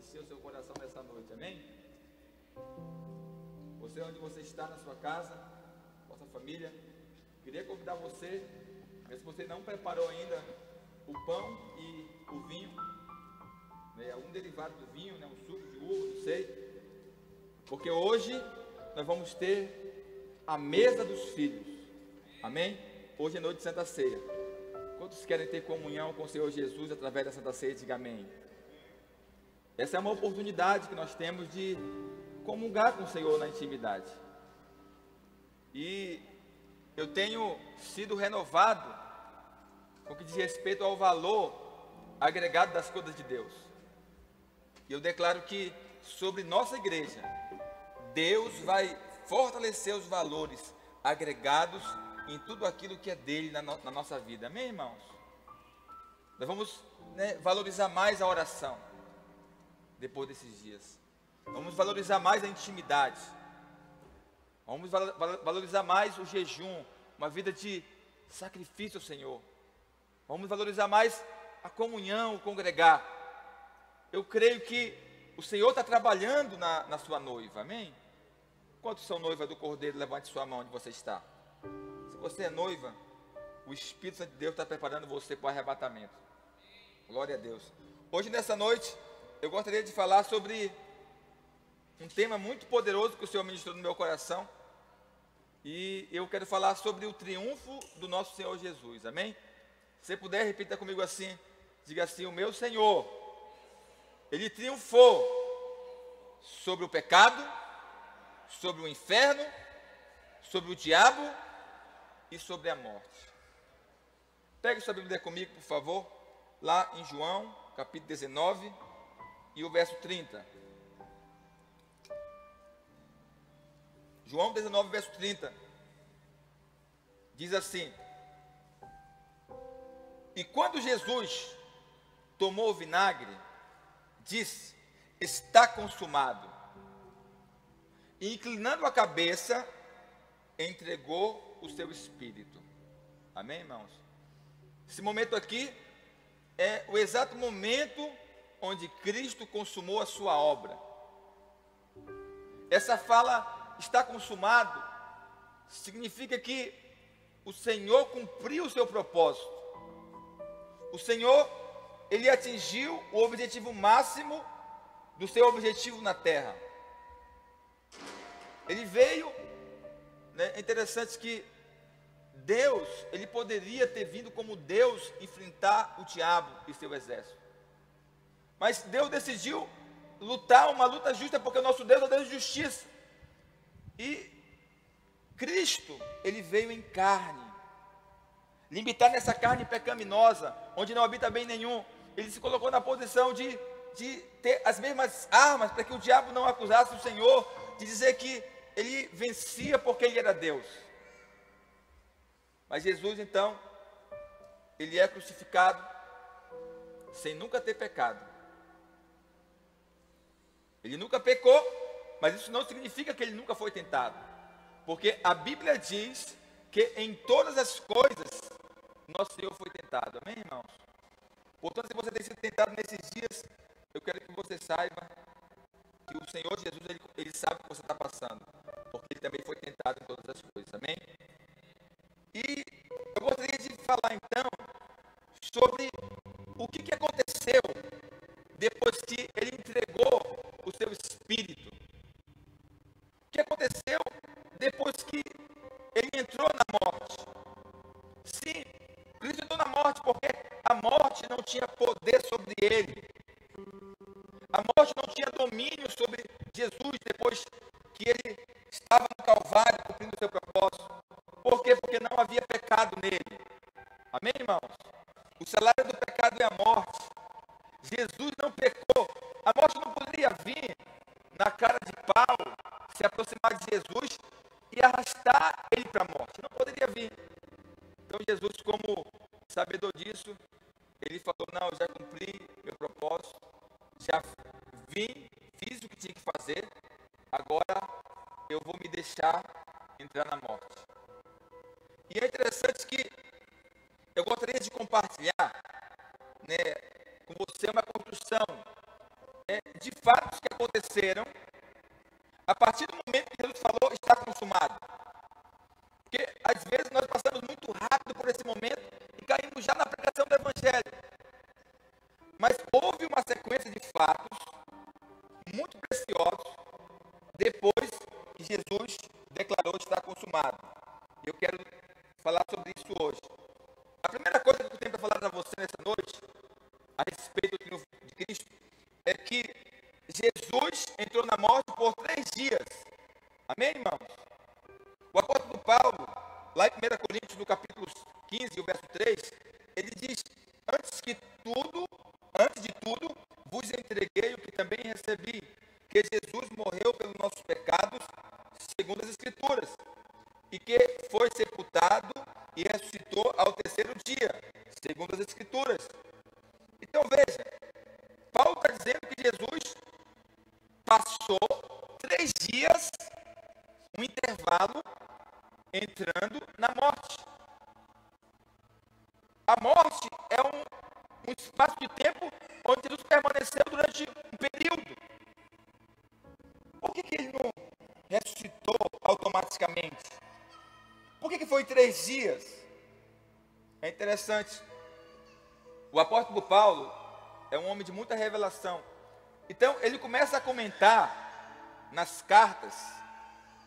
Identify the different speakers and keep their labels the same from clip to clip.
Speaker 1: encher o seu coração nessa noite, amém? Você, onde você está, na sua casa, com a sua família, queria convidar você, mas se você não preparou ainda o pão e o vinho, né, algum derivado do vinho, né, um suco de uva, não sei, porque hoje nós vamos ter a mesa dos filhos, amém? Hoje é noite de Santa Ceia. Quantos querem ter comunhão com o Senhor Jesus através da Santa Ceia? Diga amém. Essa é uma oportunidade que nós temos de comungar com o Senhor na intimidade. E eu tenho sido renovado com o que diz respeito ao valor agregado das coisas de Deus. E eu declaro que sobre nossa igreja, Deus vai fortalecer os valores agregados em tudo aquilo que é dele na nossa vida. Amém, irmãos? Nós vamos, valorizar mais a oração depois desses dias. Vamos valorizar mais a intimidade. Vamos valorizar mais o jejum, uma vida de sacrifício ao Senhor. Vamos valorizar mais a comunhão, o congregar. Eu creio que o Senhor está trabalhando na sua noiva, amém? Quantos são noiva do Cordeiro? Levante sua mão onde você está. Se você é noiva, o Espírito Santo de Deus está preparando você para o arrebatamento. Glória a Deus. Hoje, nessa noite, eu gostaria de falar sobre um tema muito poderoso que o Senhor ministrou no meu coração. E eu quero falar sobre o triunfo do nosso Senhor Jesus, amém? Se você puder, repita comigo assim, diga assim: o meu Senhor, Ele triunfou sobre o pecado, sobre o inferno, sobre o diabo e sobre a morte. Pegue sua Bíblia comigo, por favor, lá em João, capítulo 19 e o verso 30. João 19, verso 30, diz assim: e quando Jesus tomou o vinagre, disse: está consumado. E inclinando a cabeça, entregou o seu espírito. Amém, irmãos? Esse momento aqui é o exato momento onde Cristo consumou a sua obra. Essa fala, está consumado, significa que o Senhor cumpriu o seu propósito. O Senhor, Ele atingiu o objetivo máximo do seu objetivo na terra. Ele veio, é interessante que Deus, Ele poderia ter vindo como Deus enfrentar o diabo e seu exército. Mas Deus decidiu lutar uma luta justa, porque o nosso Deus é o Deus de justiça. E Cristo, Ele veio em carne, limitar nessa carne pecaminosa, onde não habita bem nenhum. Ele se colocou na posição de ter as mesmas armas, para que o diabo não acusasse o Senhor, de dizer que Ele vencia porque Ele era Deus. Mas Jesus, então, Ele é crucificado sem nunca ter pecado. Ele nunca pecou, mas isso não significa que Ele nunca foi tentado, porque a Bíblia diz que em todas as coisas nosso Senhor foi tentado, amém, irmãos? Portanto, se você tem sido tentado nesses dias, eu quero que você saiba que o Senhor Jesus, Ele sabe o que você está passando, porque Ele também foi tentado em todas as coisas, amém? E eu gostaria de falar então sobre o que aconteceu depois que Ele entregou o seu Espírito. O que aconteceu depois que Ele entrou na morte? Sim, Cristo entrou na morte porque a morte não tinha poder sobre Ele. A morte não tinha domínio sobre Jesus depois que Ele estava no Calvário cumprindo o seu propósito. Por quê? Porque não havia pecado nele. Amém, irmãos? O salário do pecado é a morte. Jesus não pecou. A morte não poderia vir na cara de pau, se aproximar de Jesus e arrastar ele para a morte. Não poderia vir. Então Jesus, como sabedor disso, Ele falou: não, eu já cumpri meu propósito, já vim, fiz o que tinha que fazer, agora eu vou me deixar entrar na morte. E é interessante que eu gostaria de compartilhar, com você uma construção de fatos que aconteceram a partir do momento que Jesus falou, está consumado. Porque às vezes nós passamos muito rápido por esse momento e caímos já na pregação do Evangelho. Mas houve uma sequência de fatos muito preciosos depois que Jesus declarou estar consumado. Eu quero falar sobre isso hoje. A primeira coisa que eu tenho para falar para você nessa noite, a respeito do triunfo de Cristo, é que Jesus entrou na morte por 3 dias. Amém, irmãos? O apóstolo Paulo, lá em 1 Coríntios, no capítulo 15, o verso 3, ele diz: antes de tudo, vos entreguei o que também recebi, que Jesus morreu pelos nossos pecados, segundo as Escrituras, e que foi sepultado e ressuscitou ao 3º dia, segundo as Escrituras. Então veja, Paulo está dizendo que Jesus passou 3 dias, um intervalo, entrando na morte. A morte é um espaço de tempo onde Jesus permaneceu durante um período. Por que ele não ressuscitou automaticamente? Por que foi 3 dias? É interessante. O apóstolo Paulo é um homem de muita revelação. Então, ele começa a comentar nas cartas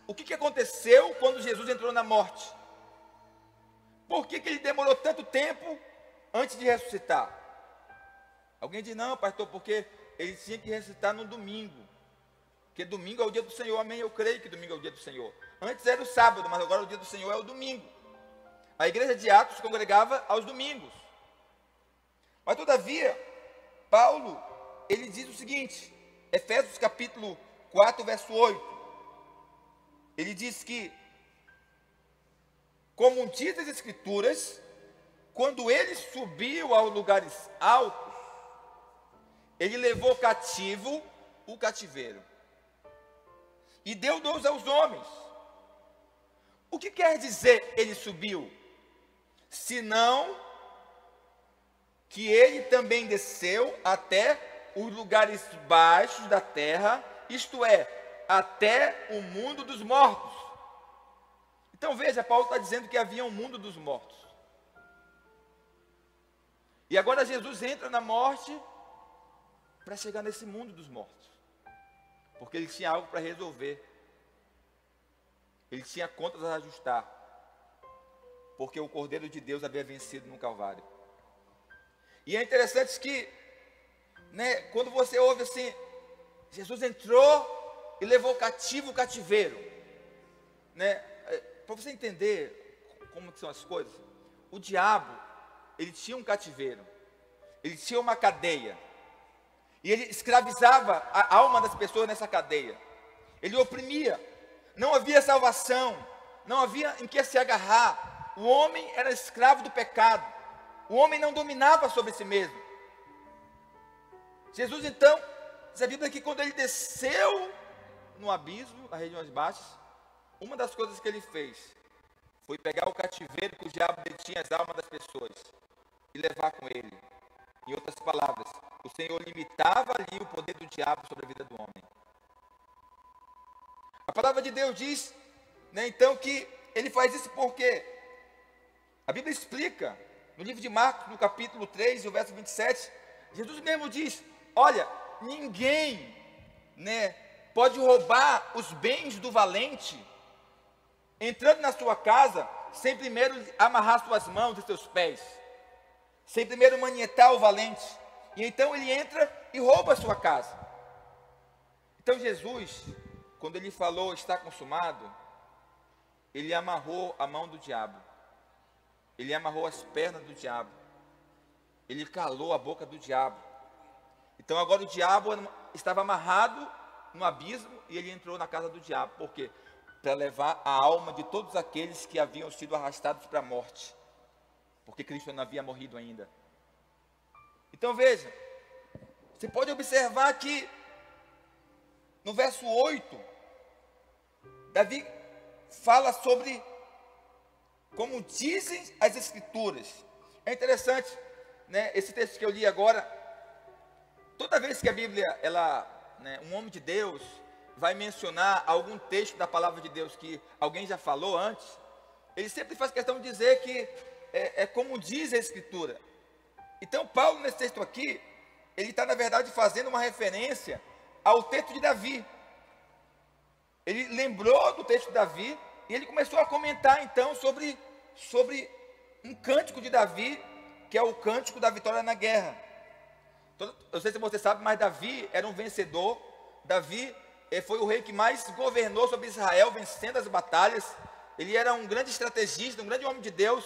Speaker 1: o que aconteceu quando Jesus entrou na morte. Por que ele demorou tanto tempo antes de ressuscitar? Alguém diz: não, pastor, porque ele tinha que ressuscitar no domingo. Porque domingo é o dia do Senhor. Amém? Eu creio que domingo é o dia do Senhor. Antes era o sábado, mas agora o dia do Senhor é o domingo. A igreja de Atos se congregava aos domingos. Mas todavia, Paulo, ele diz o seguinte, Efésios capítulo 4, verso 8. Ele diz que, como diz as Escrituras, quando ele subiu aos lugares altos, ele levou cativo o cativeiro e deu dons aos homens. O que quer dizer ele subiu? Senão que ele também desceu até os lugares baixos da terra, isto é, até o mundo dos mortos. Então veja, Paulo está dizendo que havia um mundo dos mortos. E agora Jesus entra na morte para chegar nesse mundo dos mortos. Porque ele tinha algo para resolver. Ele tinha contas a ajustar. Porque o Cordeiro de Deus havia vencido no Calvário. E é interessante que, quando você ouve assim, Jesus entrou e levou cativo o cativeiro. Para você entender como são as coisas, o diabo, ele tinha um cativeiro, ele tinha uma cadeia, e ele escravizava a alma das pessoas nessa cadeia, ele oprimia, não havia salvação, não havia em que se agarrar, o homem era escravo do pecado, o homem não dominava sobre si mesmo. Jesus então, diz a Bíblia que quando ele desceu no abismo, nas regiões baixas, uma das coisas que ele fez foi pegar o cativeiro que o diabo detinha as almas das pessoas e levar com ele. Em outras palavras, o Senhor limitava ali o poder do diabo sobre a vida do homem. A palavra de Deus diz, então, que ele faz isso porque a Bíblia explica, no livro de Marcos, no capítulo 3, e o verso 27, Jesus mesmo diz: olha, ninguém, pode roubar os bens do valente, entrando na sua casa, sem primeiro amarrar suas mãos e seus pés, sem primeiro manietar o valente, e então ele entra e rouba a sua casa. Então Jesus, quando ele falou está consumado, ele amarrou a mão do diabo, ele amarrou as pernas do diabo, ele calou a boca do diabo. Então agora o diabo estava amarrado no abismo e ele entrou na casa do diabo. Por quê? Para levar a alma de todos aqueles que haviam sido arrastados para a morte, porque Cristo não havia morrido ainda. Então veja, você pode observar que no verso 8, Davi fala sobre como dizem as Escrituras. É interessante, esse texto que eu li agora, toda vez que a Bíblia ela né, um homem de Deus vai mencionar algum texto da palavra de Deus que alguém já falou antes, ele sempre faz questão de dizer que é como diz a Escritura. Então Paulo, nesse texto aqui, ele está na verdade fazendo uma referência ao texto de Davi. Ele lembrou do texto de Davi e ele começou a comentar então sobre um cântico de Davi, que é o cântico da vitória na guerra. Eu não sei se você sabe, mas Davi era um vencedor. Davi foi o rei que mais governou sobre Israel, vencendo as batalhas. Ele era um grande estrategista, um grande homem de Deus.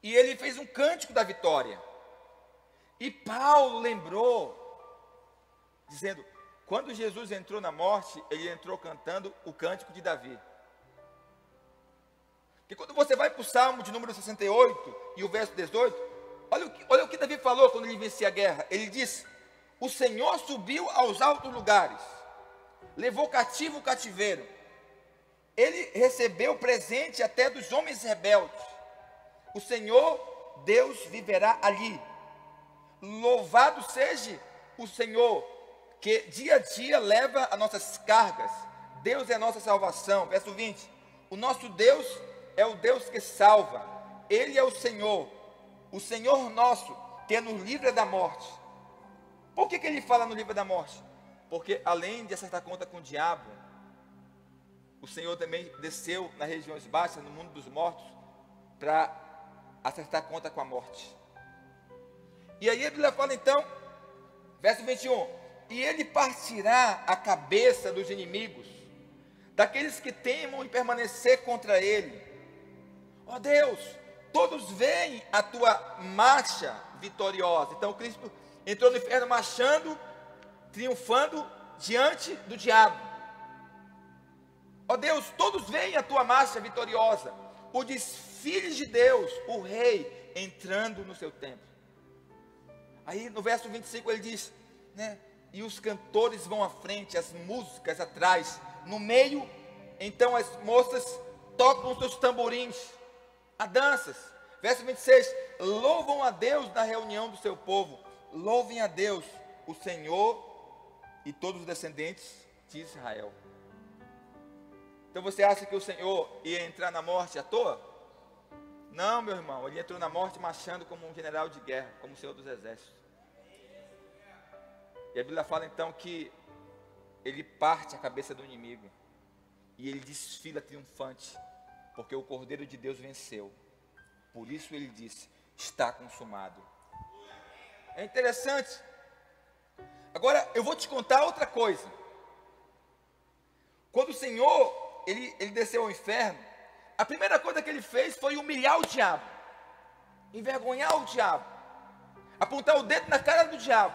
Speaker 1: E ele fez um cântico da vitória. E Paulo lembrou, dizendo, quando Jesus entrou na morte, ele entrou cantando o cântico de Davi. E quando você vai para o Salmo de número 68 e o verso 18, olha o que Davi falou quando ele vencia a guerra. Ele diz, o Senhor subiu aos altos lugares, levou cativo o cativeiro, ele recebeu presente até dos homens rebeldes. O Senhor Deus viverá ali. Louvado seja o Senhor, que dia a dia leva as nossas cargas. Deus é a nossa salvação. Verso 20, o nosso Deus é o Deus que salva. Ele é o Senhor nosso, que nos livra da morte. Por que ele fala no livro da morte? Porque além de acertar conta com o diabo, o Senhor também desceu nas regiões baixas, no mundo dos mortos, para acertar conta com a morte. E aí a Bíblia fala então, verso 21, e ele partirá a cabeça dos inimigos, daqueles que temam em permanecer contra ele. Ó Deus, todos veem a tua marcha vitoriosa. Então Cristo entrou no inferno marchando, triunfando diante do diabo. Ó Deus, todos veem a tua marcha vitoriosa, o desfile de Deus, o rei entrando no seu templo. Aí no verso 25 ele diz, né, e os cantores vão à frente, as músicas atrás, no meio, então as moças tocam os seus tamborins, a danças. Verso 26, louvam a Deus na reunião do seu povo, louvem a Deus, o Senhor e todos os descendentes de Israel. Então você acha que o Senhor ia entrar na morte à toa? Não, meu irmão, ele entrou na morte marchando como um general de guerra, como o Senhor dos exércitos. E a Bíblia fala então que ele parte a cabeça do inimigo e ele desfila triunfante, porque o Cordeiro de Deus venceu. Por isso ele disse, está consumado. É interessante. Agora eu vou te contar outra coisa. Quando o Senhor ele desceu ao inferno, a primeira coisa que ele fez foi humilhar o diabo, envergonhar o diabo, apontar o dedo na cara do diabo.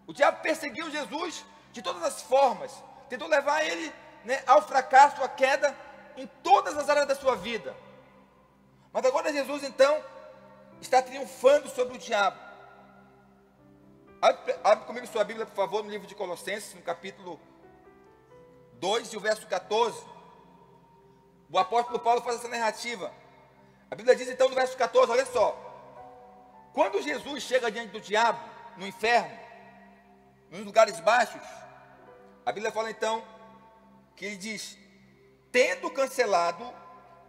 Speaker 1: O diabo perseguiu Jesus de todas as formas, tentou levar ele, né, ao fracasso, à queda, em todas as áreas da sua vida. Mas agora Jesus então está triunfando sobre o diabo. Abre comigo sua Bíblia, por favor, no livro de Colossenses, no capítulo 2 e o verso 14. O apóstolo Paulo faz essa narrativa. A Bíblia diz então no verso 14, olha só. Quando Jesus chega diante do diabo, no inferno, nos lugares baixos, a Bíblia fala então, que ele diz, tendo cancelado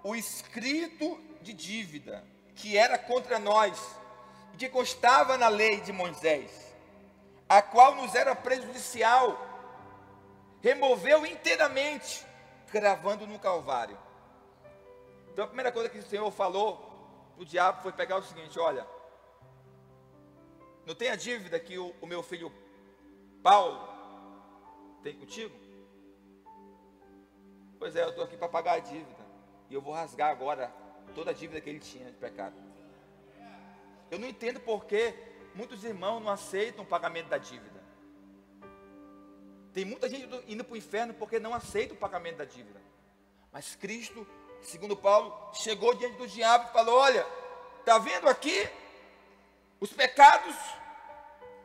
Speaker 1: o escrito de dívida, que era contra nós, e que constava na lei de Moisés, a qual nos era prejudicial, removeu inteiramente, cravando no Calvário. Então a primeira coisa que o Senhor falou para o diabo foi pegar o seguinte, olha, não tem a dívida que o meu filho Paulo tem contigo? Pois é, eu estou aqui para pagar a dívida, e eu vou rasgar agora toda a dívida que ele tinha de pecado. Eu não entendo porque muitos irmãos não aceitam o pagamento da dívida. Tem muita gente indo para o inferno porque não aceita o pagamento da dívida. Mas Cristo, segundo Paulo, chegou diante do diabo e falou, olha, está vendo aqui os pecados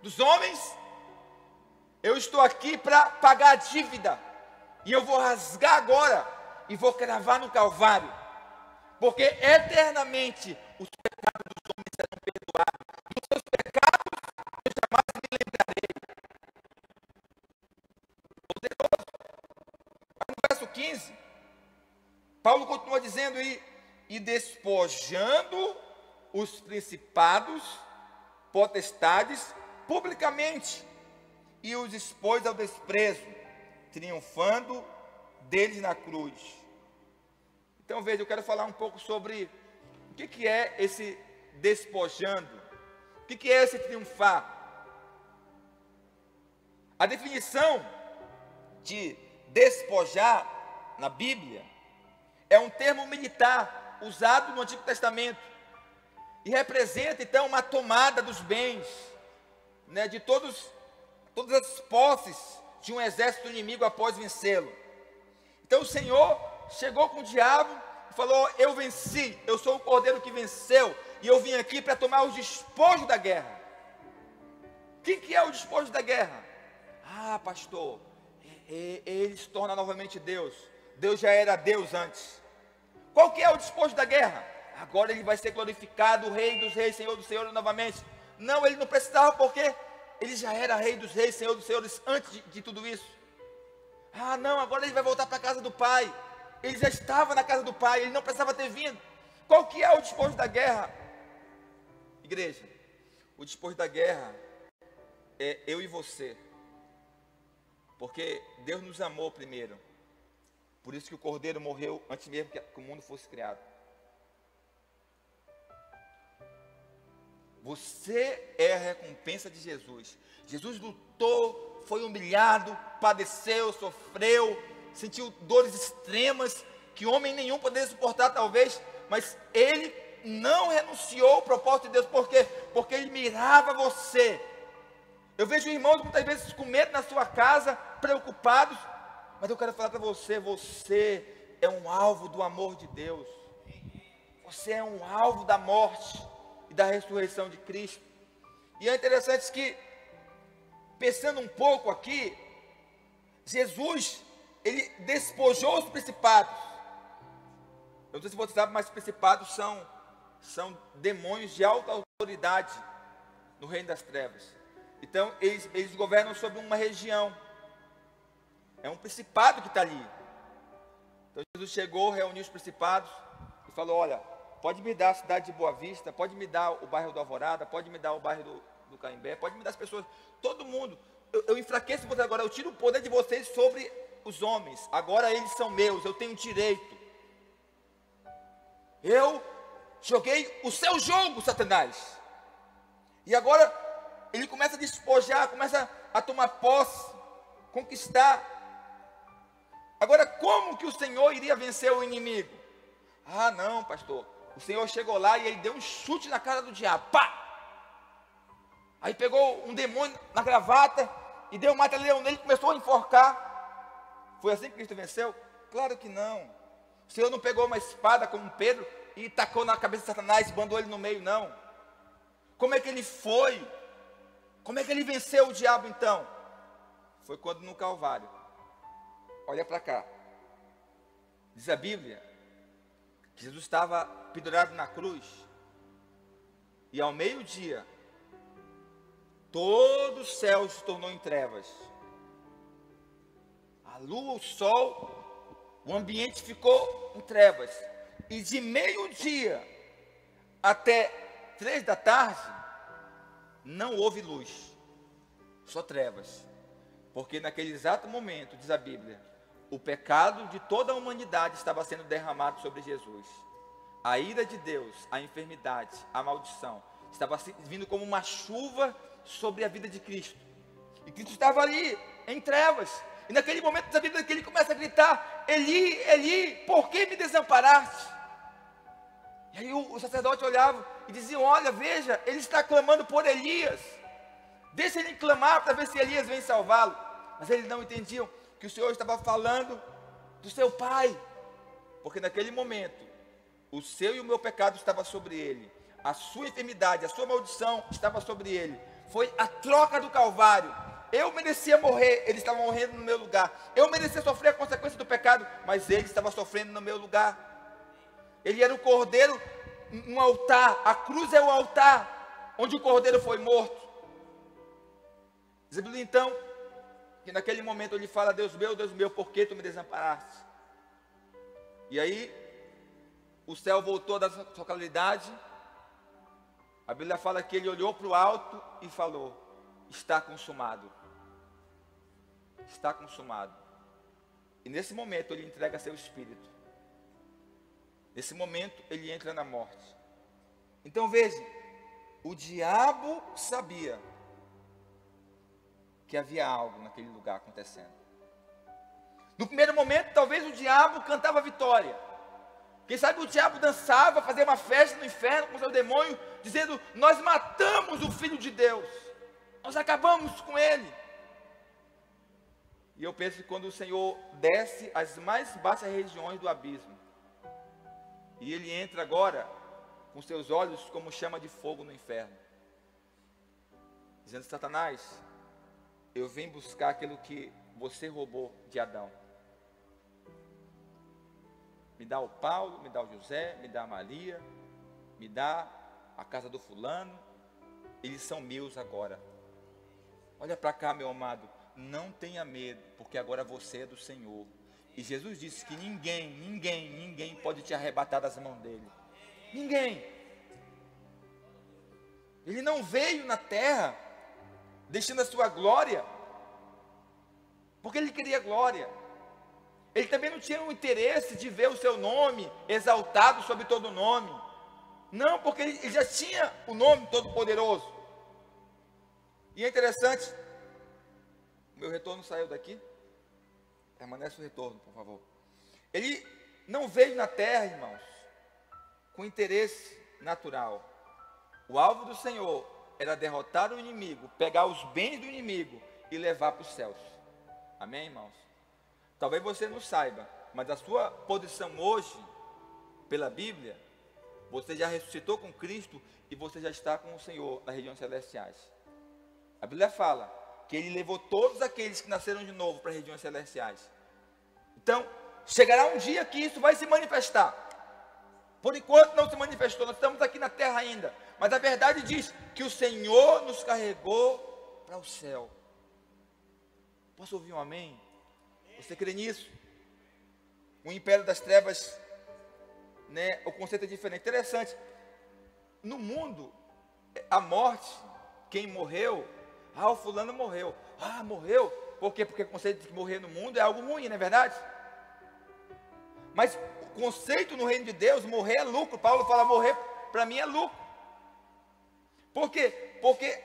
Speaker 1: dos homens? Eu estou aqui para pagar a dívida, e eu vou rasgar agora, e vou cravar no Calvário, porque eternamente os pecados dos homens serão perdoados, e os seus pecados eu jamais me lembrarei. 15, Paulo continua dizendo, e despojando os principados, potestades, publicamente, e os expôs ao desprezo, triunfando deles na cruz. Então veja, eu quero falar um pouco sobre o que é esse despojando, o que é esse triunfar. A definição de despojar na Bíblia é um termo militar usado no Antigo Testamento e representa então uma tomada dos bens, né, de todas as posses de um exército inimigo após vencê-lo. Então o Senhor chegou com o diabo e falou: eu venci, eu sou o cordeiro que venceu, e eu vim aqui para tomar os despojos da guerra. O que é o despojo da guerra? Ah, pastor, ele se torna novamente Deus. Deus já era Deus antes. Qual que é o despojo da guerra? Agora ele vai ser glorificado, o Rei dos Reis, Senhor dos Senhores novamente. Não, ele não precisava, porque ele já era Rei dos Reis, Senhor dos Senhores antes de tudo isso. Ah, não, agora ele vai voltar para a casa do Pai. Ele já estava na casa do Pai, ele não precisava ter vindo. Qual que é o despojo da guerra? Igreja, o despojo da guerra é eu e você. Porque Deus nos amou primeiro. Por isso que o Cordeiro morreu antes mesmo que o mundo fosse criado. Você é a recompensa de Jesus. Jesus lutou, foi humilhado, padeceu, sofreu, sentiu dores extremas que homem nenhum poderia suportar talvez, mas ele não renunciou ao propósito de Deus. Por quê? Porque ele mirava você. Eu vejo irmãos muitas vezes com medo na sua casa, preocupados, mas eu quero falar para você, você é um alvo do amor de Deus. Você é um alvo da morte e da ressurreição de Cristo. E é interessante que, pensando um pouco aqui, Jesus, ele despojou os principados. Eu não sei se você sabe, mas principados são demônios de alta autoridade no reino das trevas. Então, eles governam sobre uma região. É um principado que está ali. Então, Jesus chegou, reuniu os principados e falou: olha, pode me dar a cidade de Boa Vista, pode me dar o bairro do Alvorada, pode me dar o bairro do Caimbé, pode me dar as pessoas, todo mundo. Eu enfraqueço vocês agora, eu tiro o poder de vocês sobre os homens. Agora eles são meus, eu tenho direito. Eu joguei o seu jogo, Satanás. E agora ele começa a despojar, começa a tomar posse, conquistar. Agora, como que o Senhor iria vencer o inimigo? Ah, não, pastor. O Senhor chegou lá e ele deu um chute na cara do diabo. Pá! Aí pegou um demônio na gravata e deu um mata-leão nele e começou a enforcar. Foi assim que Cristo venceu? Claro que não. O Senhor não pegou uma espada como Pedro e tacou na cabeça de Satanás e bandou ele no meio, não. Como é que ele foi? Como é que ele venceu o diabo então? Foi quando no Calvário. Olha para cá. Diz a Bíblia que Jesus estava pendurado na cruz. E ao meio-dia, todo o céu se tornou em trevas. A lua, o sol, o ambiente ficou em trevas. E de meio-dia até 3 da tarde, não houve luz, só trevas. Porque naquele exato momento, diz a Bíblia, o pecado de toda a humanidade estava sendo derramado sobre Jesus. A ira de Deus, a enfermidade, a maldição, estava vindo como uma chuva sobre a vida de Cristo. E Cristo estava ali, em trevas. E naquele momento, diz a Bíblia, que ele começa a gritar: Eli, Eli, por que me desamparaste? E aí o sacerdote olhava e dizia: olha, veja, ele está clamando por Elias. Deixa ele clamar para ver se Elias vem salvá-lo. Mas eles não entendiam que o Senhor estava falando do seu Pai. Porque naquele momento, o seu e o meu pecado estava sobre ele. A sua enfermidade, a sua maldição estava sobre ele. Foi a troca do Calvário. Eu merecia morrer, ele estava morrendo no meu lugar. Eu merecia sofrer a consequência do pecado, mas ele estava sofrendo no meu lugar. Ele era o cordeiro, um altar. A cruz é o altar onde o cordeiro foi morto. Diz a Bíblia então que naquele momento ele fala: Deus meu, por que tu me desamparaste? E aí, o céu voltou da sua claridade. A Bíblia fala que ele olhou para o alto e falou: está consumado. Está consumado. E nesse momento ele entrega seu espírito. Nesse momento ele entra na morte. Então veja, o diabo sabia que havia algo naquele lugar acontecendo. No primeiro momento, talvez o diabo cantava vitória. Quem sabe o diabo dançava, fazia uma festa no inferno com seu demônio, dizendo: nós matamos o Filho de Deus, nós acabamos com ele. E eu penso que quando o Senhor desce às mais baixas regiões do abismo, e ele entra agora com seus olhos como chama de fogo no inferno, dizendo: Satanás, eu vim buscar aquilo que você roubou de Adão. Me dá o Paulo, me dá o José, me dá a Maria, me dá a casa do fulano, eles são meus agora. Olha para cá, meu amado, não tenha medo, porque agora você é do Senhor. E Jesus disse que ninguém pode te arrebatar das mãos dele. Ninguém. Ele não veio na terra deixando a sua glória, porque ele queria glória. Ele também não tinha o interesse de ver o seu nome exaltado sobre todo nome. Não, porque ele já tinha o nome Todo-Poderoso. E é interessante, meu retorno saiu daqui. Permanece o retorno, por favor. Ele não veio na terra, irmãos, com interesse natural. O alvo do Senhor era derrotar o inimigo, pegar os bens do inimigo e levar para os céus. Amém, irmãos? Talvez você não saiba, mas a sua posição hoje, pela Bíblia, você já ressuscitou com Cristo e você já está com o Senhor nas regiões celestiais. A Bíblia fala que Ele levou todos aqueles que nasceram de novo para as regiões celestiais. Então, chegará um dia que isso vai se manifestar. Por enquanto não se manifestou, nós estamos aqui na terra ainda. Mas a verdade diz que o Senhor nos carregou para o céu. Posso ouvir um amém? Você crê nisso? O império das trevas, né, o conceito é diferente. Interessante. No mundo, a morte, quem morreu, o fulano morreu. Morreu. Por quê? Porque o conceito de que morrer no mundo é algo ruim, não é verdade? Mas o conceito no reino de Deus, morrer é lucro. Paulo fala: morrer para mim é lucro. Por quê? Porque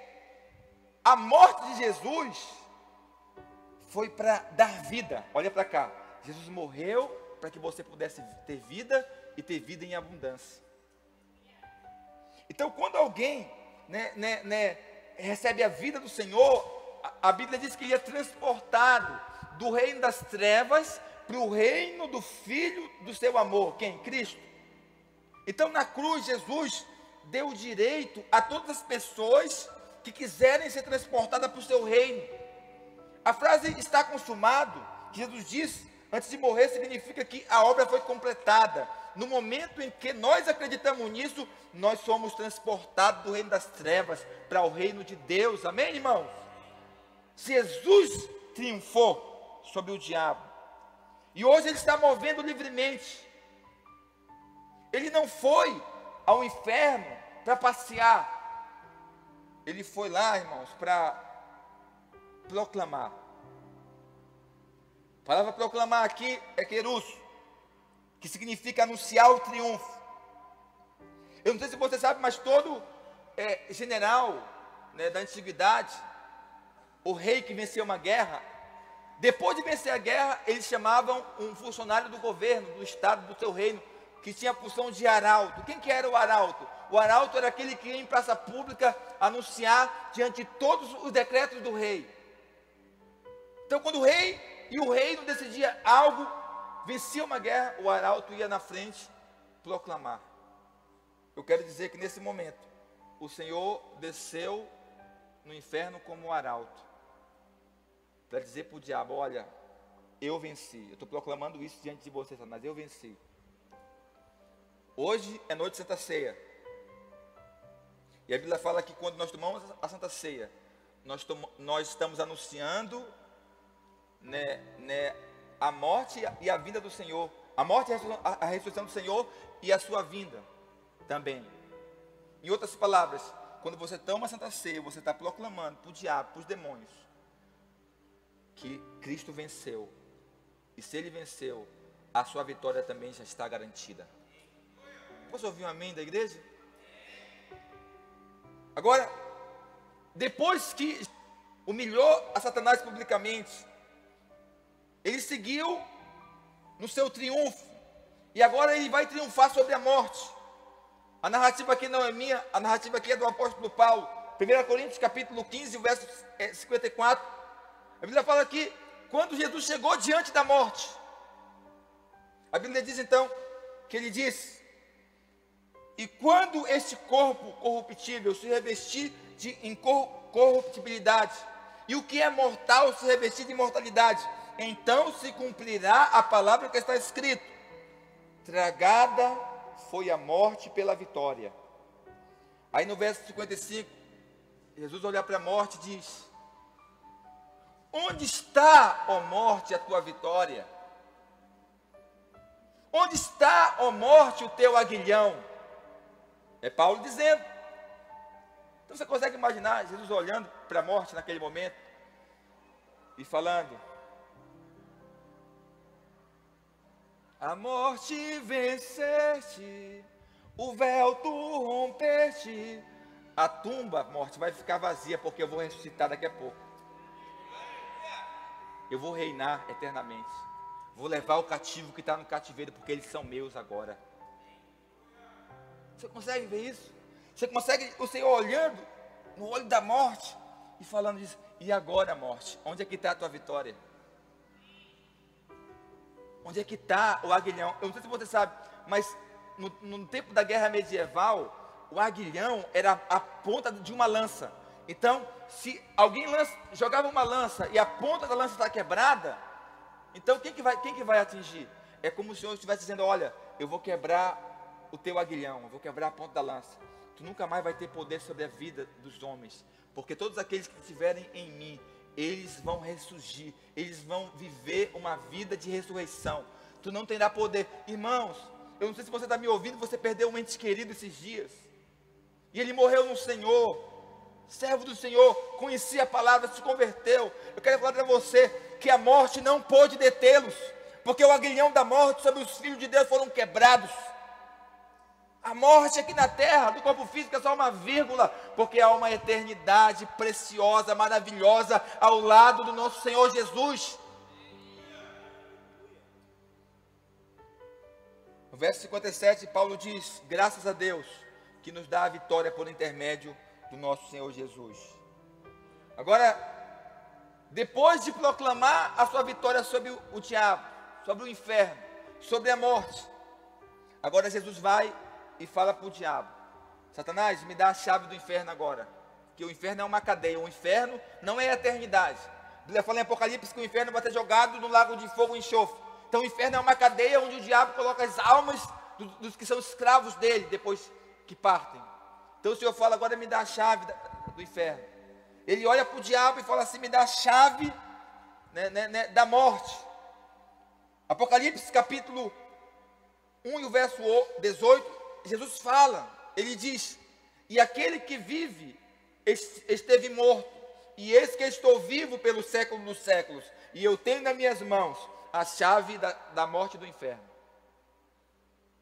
Speaker 1: a morte de Jesus foi para dar vida. Olha para cá. Jesus morreu para que você pudesse ter vida e ter vida em abundância. Então, quando alguém recebe a vida do Senhor, a Bíblia diz que ele é transportado do reino das trevas para o reino do Filho do seu amor. Quem? Cristo. Então, na cruz, Jesus deu o direito a todas as pessoas que quiserem ser transportadas para o seu reino. A frase "está consumado", que Jesus disse antes de morrer, significa que a obra foi completada. No momento em que nós acreditamos nisso, nós somos transportados do reino das trevas para o reino de Deus. Amém, irmãos? Jesus triunfou sobre o diabo. E hoje ele está movendo livremente. Ele não foi ao inferno para passear. Ele foi lá, irmãos, para proclamar. A palavra proclamar aqui é querusso, que significa anunciar o triunfo. Eu não sei se você sabe, mas todo general, né, da antiguidade, o rei que venceu uma guerra, depois de vencer a guerra, eles chamavam um funcionário do governo, do estado, do seu reino, que tinha a função de arauto. Quem que era o arauto? O arauto era aquele que ia em praça pública anunciar diante de todos os decretos do rei. Então, quando o rei e o reino decidia algo, vencia uma guerra, o arauto ia na frente proclamar. Eu quero dizer que nesse momento, o Senhor desceu no inferno como arauto, para dizer para o diabo: olha, eu venci. Eu estou proclamando isso diante de você, mas eu venci. Hoje é noite de Santa Ceia. E a Bíblia fala que quando nós tomamos a Santa Ceia, nós estamos anunciando a morte e a vinda do Senhor. A morte e a ressurreição do Senhor e a sua vinda também. Em outras palavras, quando você toma a Santa Ceia, você está proclamando para o diabo, para os demônios, que Cristo venceu. E se Ele venceu, a sua vitória também já está garantida. Posso ouvir um amém da igreja? Agora, depois que humilhou a Satanás publicamente, ele seguiu no seu triunfo, e agora ele vai triunfar sobre a morte. A narrativa aqui não é minha, a narrativa aqui é do apóstolo Paulo. 1 Coríntios capítulo 15, verso 54, a Bíblia fala que quando Jesus chegou diante da morte, a Bíblia diz então, que ele disse: e quando este corpo corruptível se revestir de incorruptibilidade, e o que é mortal se revestir de imortalidade, então se cumprirá a palavra que está escrito: tragada foi a morte pela vitória. Aí no verso 55, Jesus olha para a morte e diz: onde está, ó morte, a tua vitória? Onde está, ó morte, o teu aguilhão? É Paulo dizendo. Então você consegue imaginar Jesus olhando para a morte naquele momento e falando: a morte venceste, o véu tu rompeste, a tumba, morte, vai ficar vazia, porque eu vou ressuscitar daqui a pouco. Eu vou reinar eternamente. Vou levar o cativo que está no cativeiro, porque eles são meus agora. Você consegue ver isso? Você consegue, o Senhor olhando no olho da morte e falando isso: e agora, morte, onde é que está a tua vitória? Onde é que está o aguilhão? Eu não sei se você sabe, mas no tempo da guerra medieval, o aguilhão era a ponta de uma lança. Então, se alguém jogava uma lança e a ponta da lança está quebrada, então quem que vai atingir? É como se o Senhor estivesse dizendo: olha, eu vou quebrar o teu aguilhão, eu vou quebrar a ponta da lança. Tu nunca mais vai ter poder sobre a vida dos homens, porque todos aqueles que estiverem em mim, eles vão ressurgir, eles vão viver uma vida de ressurreição. Tu não terá poder. Irmãos, eu não sei se você está me ouvindo, você perdeu um ente querido esses dias, e ele morreu no Senhor, servo do Senhor, conhecia a palavra, se converteu. Eu quero falar para você que a morte não pôde detê-los, porque o aguilhão da morte sobre os filhos de Deus foram quebrados. A morte aqui na terra, do corpo físico, é só uma vírgula, porque há uma eternidade preciosa, maravilhosa, ao lado do nosso Senhor Jesus. No verso 57, Paulo diz: graças a Deus, que nos dá a vitória por intermédio do nosso Senhor Jesus. Agora, depois de proclamar a sua vitória sobre o diabo, sobre o inferno, sobre a morte, agora Jesus vai e fala para o diabo: Satanás, me dá a chave do inferno agora, que o inferno é uma cadeia, o inferno não é a eternidade. A Bíblia fala em Apocalipse que o inferno vai ser jogado no lago de fogo e enxofre. Então o inferno é uma cadeia onde o diabo coloca as almas dos que são escravos dele, depois que partem. Então o Senhor fala: agora me dá a chave do inferno. Ele olha para o diabo e fala assim: me dá a chave da morte. Apocalipse capítulo 1 e o verso 18, Jesus fala, ele diz: e aquele que vive esteve morto, e eis que estou vivo pelo século dos séculos, e eu tenho nas minhas mãos a chave da morte e do inferno.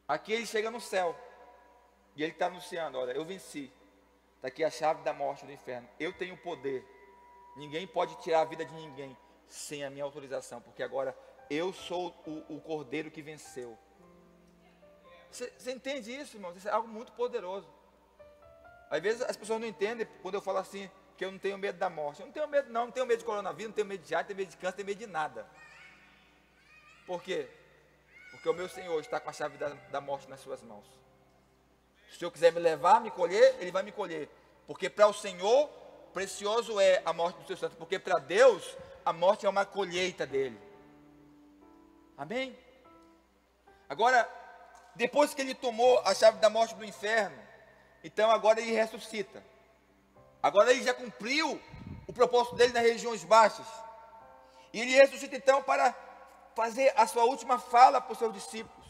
Speaker 1: Aqui ele chega no céu, e ele está anunciando: olha, eu venci, está aqui a chave da morte e do inferno, eu tenho poder, ninguém pode tirar a vida de ninguém sem a minha autorização, porque agora eu sou o cordeiro que venceu. Você entende isso, irmão? Isso é algo muito poderoso. Às vezes as pessoas não entendem quando eu falo assim, que eu não tenho medo da morte. Eu não tenho medo não tenho medo de coronavírus, não tenho medo de AIDS, não tenho medo de câncer, não tenho medo de nada. Por quê? Porque o meu Senhor está com a chave da morte nas suas mãos. Se o Senhor quiser me levar, me colher, Ele vai me colher. Porque para o Senhor, precioso é a morte dos seus santos. Porque para Deus, a morte é uma colheita dele. Amém? Agora, depois que ele tomou a chave da morte do inferno, então agora ele ressuscita. Agora ele já cumpriu o propósito dele nas regiões baixas. E ele ressuscita então para fazer a sua última fala para os seus discípulos.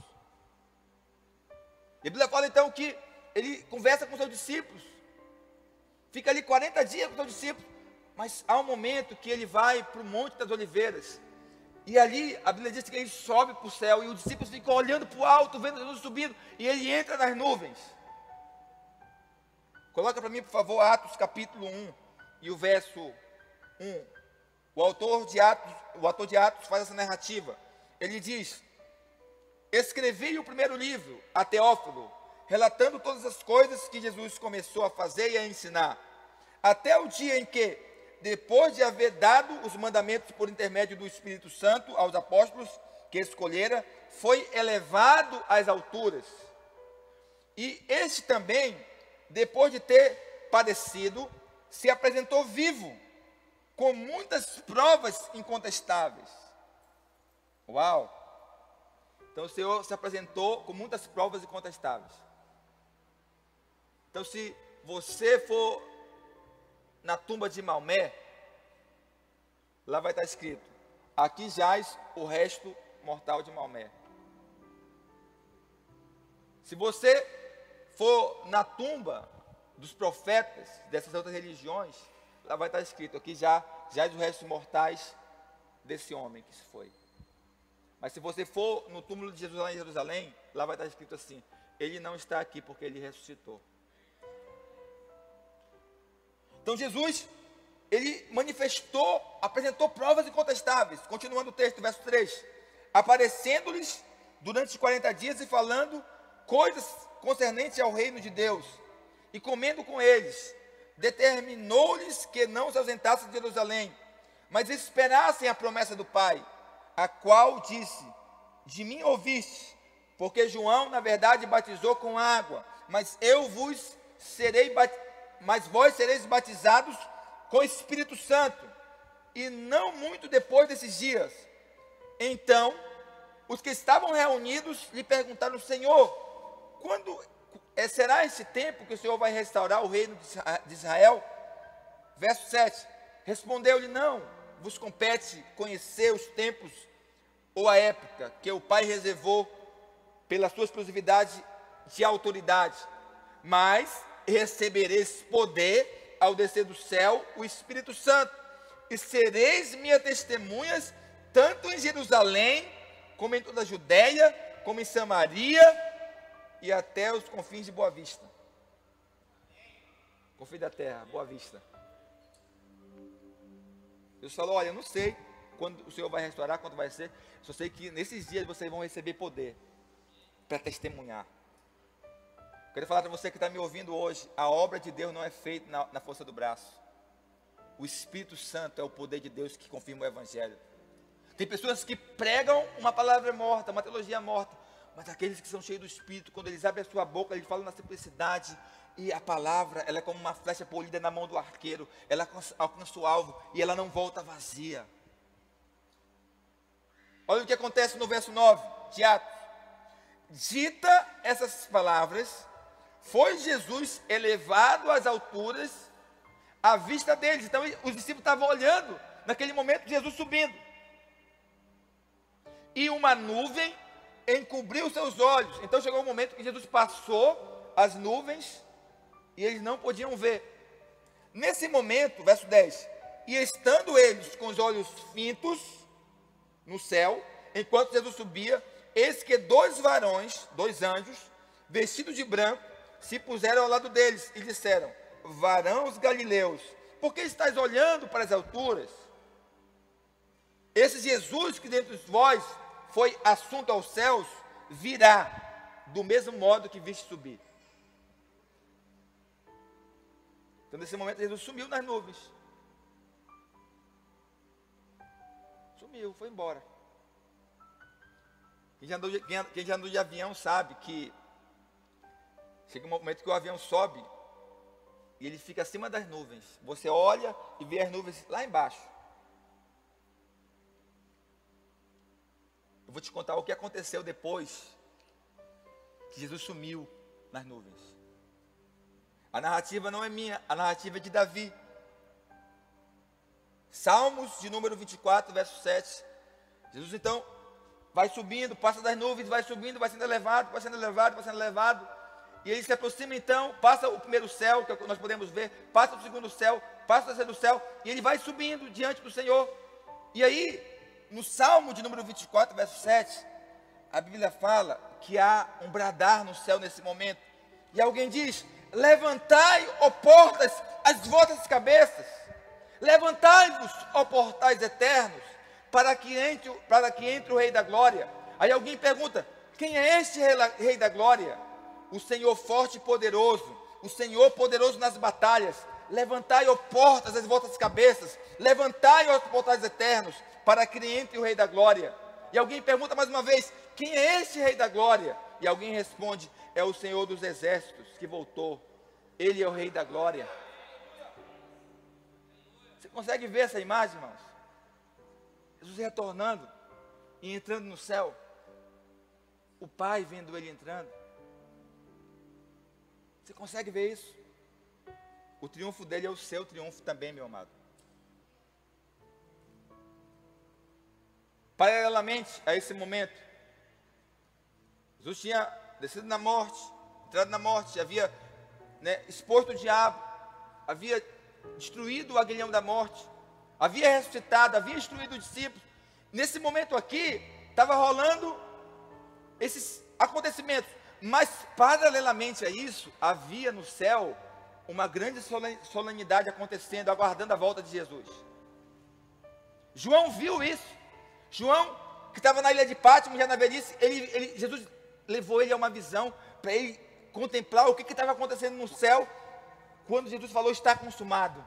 Speaker 1: E a Bíblia fala então que ele conversa com os seus discípulos, fica ali 40 dias com os seus discípulos, mas há um momento que ele vai para o Monte das Oliveiras, e ali a Bíblia diz que ele sobe para o céu, e os discípulos ficam olhando para o alto, vendo Jesus subindo, e ele entra nas nuvens. Coloca para mim, por favor, Atos capítulo 1, e o verso 1. O autor de Atos faz essa narrativa. Ele diz: escrevi o primeiro livro a Teófilo, relatando todas as coisas que Jesus começou a fazer e a ensinar, até o dia em que, depois de haver dado os mandamentos por intermédio do Espírito Santo aos apóstolos que escolhera, foi elevado às alturas. E este também, depois de ter padecido, se apresentou vivo, com muitas provas incontestáveis. Uau! Então o Senhor se apresentou com muitas provas incontestáveis. Então, se você for na tumba de Maomé, lá vai estar escrito: aqui jaz o resto mortal de Maomé. Se você for na tumba dos profetas dessas outras religiões, lá vai estar escrito: aqui jaz os restos mortais desse homem que se foi. Mas se você for no túmulo de Jesus lá em Jerusalém, lá vai estar escrito assim: ele não está aqui porque ele ressuscitou. Então Jesus, ele manifestou, apresentou provas incontestáveis. Continuando o texto, verso 3. Aparecendo-lhes durante 40 dias e falando coisas concernentes ao reino de Deus, e comendo com eles, determinou-lhes que não se ausentassem de Jerusalém, mas esperassem a promessa do Pai, a qual disse: de mim ouviste, porque João na verdade batizou com água, mas vós sereis batizados com o Espírito Santo, e não muito depois desses dias. Então os que estavam reunidos lhe perguntaram: Senhor, quando será esse tempo que o Senhor vai restaurar o reino de Israel? Verso 7. Respondeu-lhe: não vos compete conhecer os tempos ou a época que o Pai reservou pela sua exclusividade de autoridade, mas recebereis poder ao descer do céu o Espírito Santo, e sereis minhas testemunhas tanto em Jerusalém, como em toda a Judéia, como em Samaria e até os confins de Boa Vista. Confins da terra, Boa Vista. Deus falou: olha, eu não sei quando o Senhor vai restaurar, quando vai ser, só sei que nesses dias vocês vão receber poder para testemunhar. Quero falar para você que está me ouvindo hoje: a obra de Deus não é feita na força do braço. O Espírito Santo é o poder de Deus que confirma o Evangelho. Tem pessoas que pregam uma palavra morta, uma teologia morta, mas aqueles que são cheios do Espírito, quando eles abrem a sua boca, eles falam na simplicidade, e a palavra, ela é como uma flecha polida na mão do arqueiro, ela alcança o alvo, e ela não volta vazia. Olha o que acontece no verso 9 de Atos. Dita essas palavras, foi Jesus elevado às alturas à vista deles. Então os discípulos estavam olhando naquele momento Jesus subindo, e uma nuvem encobriu seus olhos. Então chegou um momento que Jesus passou as nuvens e eles não podiam ver. Nesse momento, verso 10, e estando eles com os olhos fintos no céu, enquanto Jesus subia, eis que dois varões, dois anjos, vestidos de branco, se puseram ao lado deles e disseram: varãos galileus, por que estáis olhando para as alturas? Esse Jesus que dentre vós foi assunto aos céus, virá do mesmo modo que viste subir. Então nesse momento Jesus sumiu nas nuvens. Sumiu, foi embora. Quem já andou de avião sabe que chega um momento que o avião sobe e ele fica acima das nuvens. Você olha e vê as nuvens lá embaixo. Eu vou te contar o que aconteceu depois que Jesus sumiu nas nuvens. A narrativa não é minha, a narrativa é de Davi. Salmos de número 24, verso 7. Jesus então vai subindo, passa das nuvens, vai subindo, vai sendo elevado, vai sendo elevado, vai sendo elevado. E ele se aproxima então, passa o primeiro céu, que é o que nós podemos ver, passa o segundo céu, passa o terceiro céu, e ele vai subindo diante do Senhor. E aí, no Salmo de número 24, verso 7, a Bíblia fala que há um bradar no céu nesse momento. E alguém diz: levantai, ó portas, as vossas cabeças, levantai-vos, ó portais eternos, para que entre o Rei da Glória. Aí alguém pergunta: quem é este Rei da Glória? O Senhor forte e poderoso, o Senhor poderoso nas batalhas. Levantai, ó portas, as vossas cabeças, levantai, ó portais eternos, para que entre o Rei da Glória. E alguém pergunta mais uma vez: quem é este Rei da Glória? E alguém responde: é o Senhor dos Exércitos que voltou, Ele é o Rei da Glória. Você consegue ver essa imagem, irmãos? Jesus retornando e entrando no céu, o Pai vendo Ele entrando. Você consegue ver isso? O triunfo dele é o seu triunfo também, meu amado. Paralelamente a esse momento, Jesus tinha descido na morte, entrado na morte, havia exposto o diabo, havia destruído o aguilhão da morte, havia ressuscitado, havia instruído os discípulos. Nesse momento aqui, estava rolando esses acontecimentos. Mas, paralelamente a isso, havia no céu uma grande solenidade acontecendo, aguardando a volta de Jesus. João viu isso. João, que estava na ilha de Pátmos, já na velhice, Jesus levou ele a uma visão, para ele contemplar o que estava acontecendo no céu, quando Jesus falou: está consumado.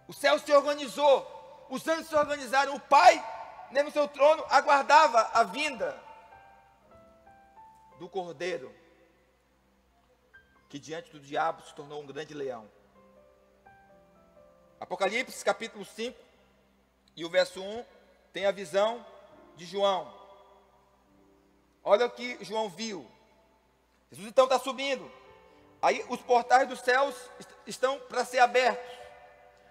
Speaker 1: O céu se organizou, os anjos se organizaram, o Pai, no seu trono, aguardava a vinda do Cordeiro, que diante do diabo se tornou um grande leão. Apocalipse capítulo 5 e o verso 1 tem a visão de João. Olha o que João viu. Jesus então está subindo. Aí os portais dos céus estão para ser abertos.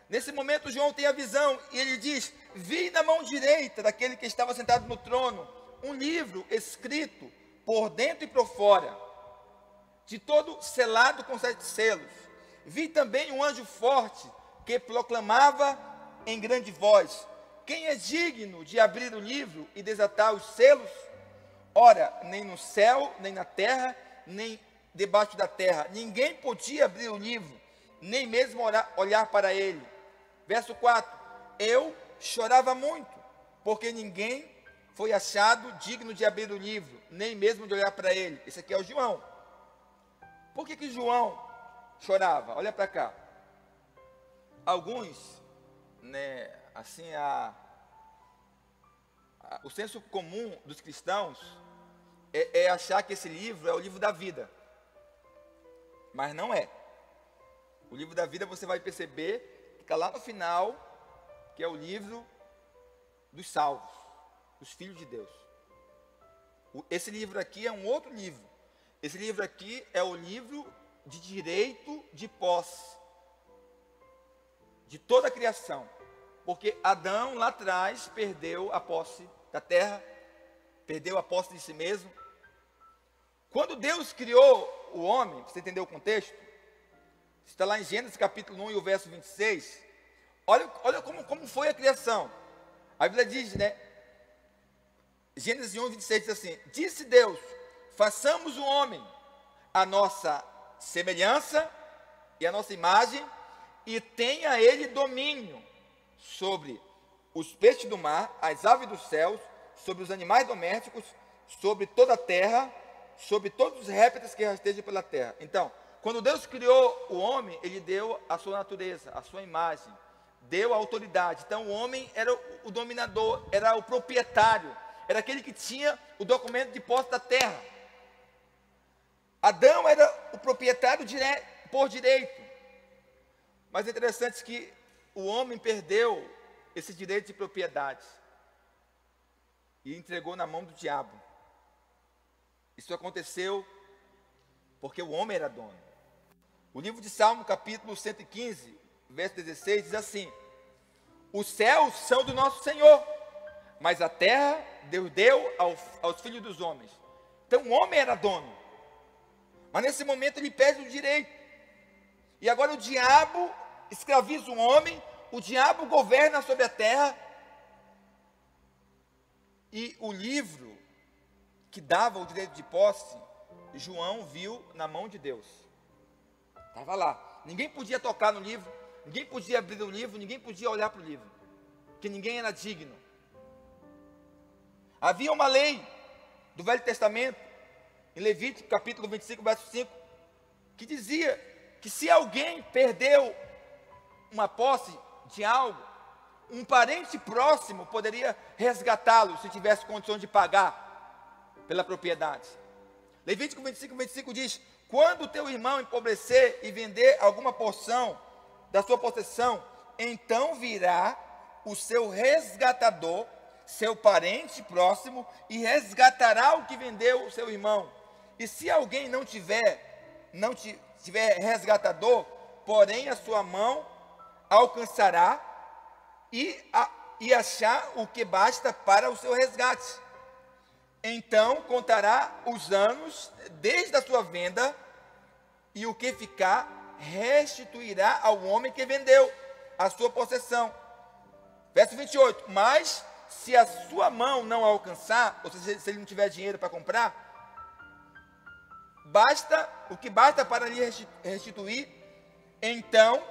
Speaker 1: Nesse momento João tem a visão e ele diz: vi na mão direita daquele que estava sentado no trono um livro escrito por dentro e por fora, de todo selado com 7 selos. Vi também um anjo forte que proclamava em grande voz: quem é digno de abrir o livro e desatar os selos? Ora, nem no céu, nem na terra, nem debaixo da terra, ninguém podia abrir o livro, nem mesmo olhar para ele. Verso 4: eu chorava muito, porque ninguém foi achado digno de abrir o livro, nem mesmo de olhar para ele. Esse aqui é o João. Por que João chorava? Olha para cá. Alguns, assim, o senso comum dos cristãos é achar que esse livro é o livro da vida. Mas não é. O livro da vida, você vai perceber que está lá no final, que é o livro dos salvos, dos filhos de Deus. Esse livro aqui é um outro livro. Esse livro aqui é o livro de direito de posse de toda a criação. Porque Adão lá atrás perdeu a posse da terra, perdeu a posse de si mesmo. Quando Deus criou o homem, você entendeu o contexto? Está lá em Gênesis capítulo 1 e o verso 26. Olha como foi a criação. A Bíblia diz, Gênesis 1, 26 diz assim: disse Deus: façamos o homem a nossa semelhança e a nossa imagem, e tenha ele domínio sobre os peixes do mar, as aves dos céus, sobre os animais domésticos, sobre toda a terra, sobre todos os répteis que rastejam pela terra. Então, quando Deus criou o homem, Ele deu a sua natureza, a sua imagem, deu a autoridade. Então o homem era o dominador, era o proprietário, era aquele que tinha o documento de posse da terra. Adão era o proprietário por direito. Mas é interessante que o homem perdeu esse direito de propriedade e entregou na mão do diabo. Isso aconteceu porque o homem era dono. O livro de Salmo, capítulo 115, verso 16, diz assim: os céus são do nosso Senhor, mas a terra Deus deu aos filhos dos homens. Então o homem era dono. Mas nesse momento ele perde o direito. E agora o diabo escraviza o homem, o diabo governa sobre a terra. E o livro que dava o direito de posse, João viu na mão de Deus. Estava lá. Ninguém podia tocar no livro, ninguém podia abrir o livro, ninguém podia olhar para o livro, porque ninguém era digno. Havia uma lei do Velho Testamento, em Levítico capítulo 25, verso 5, que dizia que se alguém perdeu uma posse de algo, um parente próximo poderia resgatá-lo, se tivesse condições de pagar pela propriedade. Levítico 25, 25 diz: quando o teu irmão empobrecer e vender alguma porção da sua possessão, então virá o seu resgatador, seu parente próximo, e resgatará o que vendeu o seu irmão. E se alguém não tiver resgatador, porém a sua mão alcançará e achar o que basta para o seu resgate. Então contará os anos desde a sua venda, e o que ficar restituirá ao homem que vendeu a sua possessão. Verso 28, mas se a sua mão não alcançar, ou seja, se ele não tiver dinheiro para comprar, o que basta para lhe restituir, então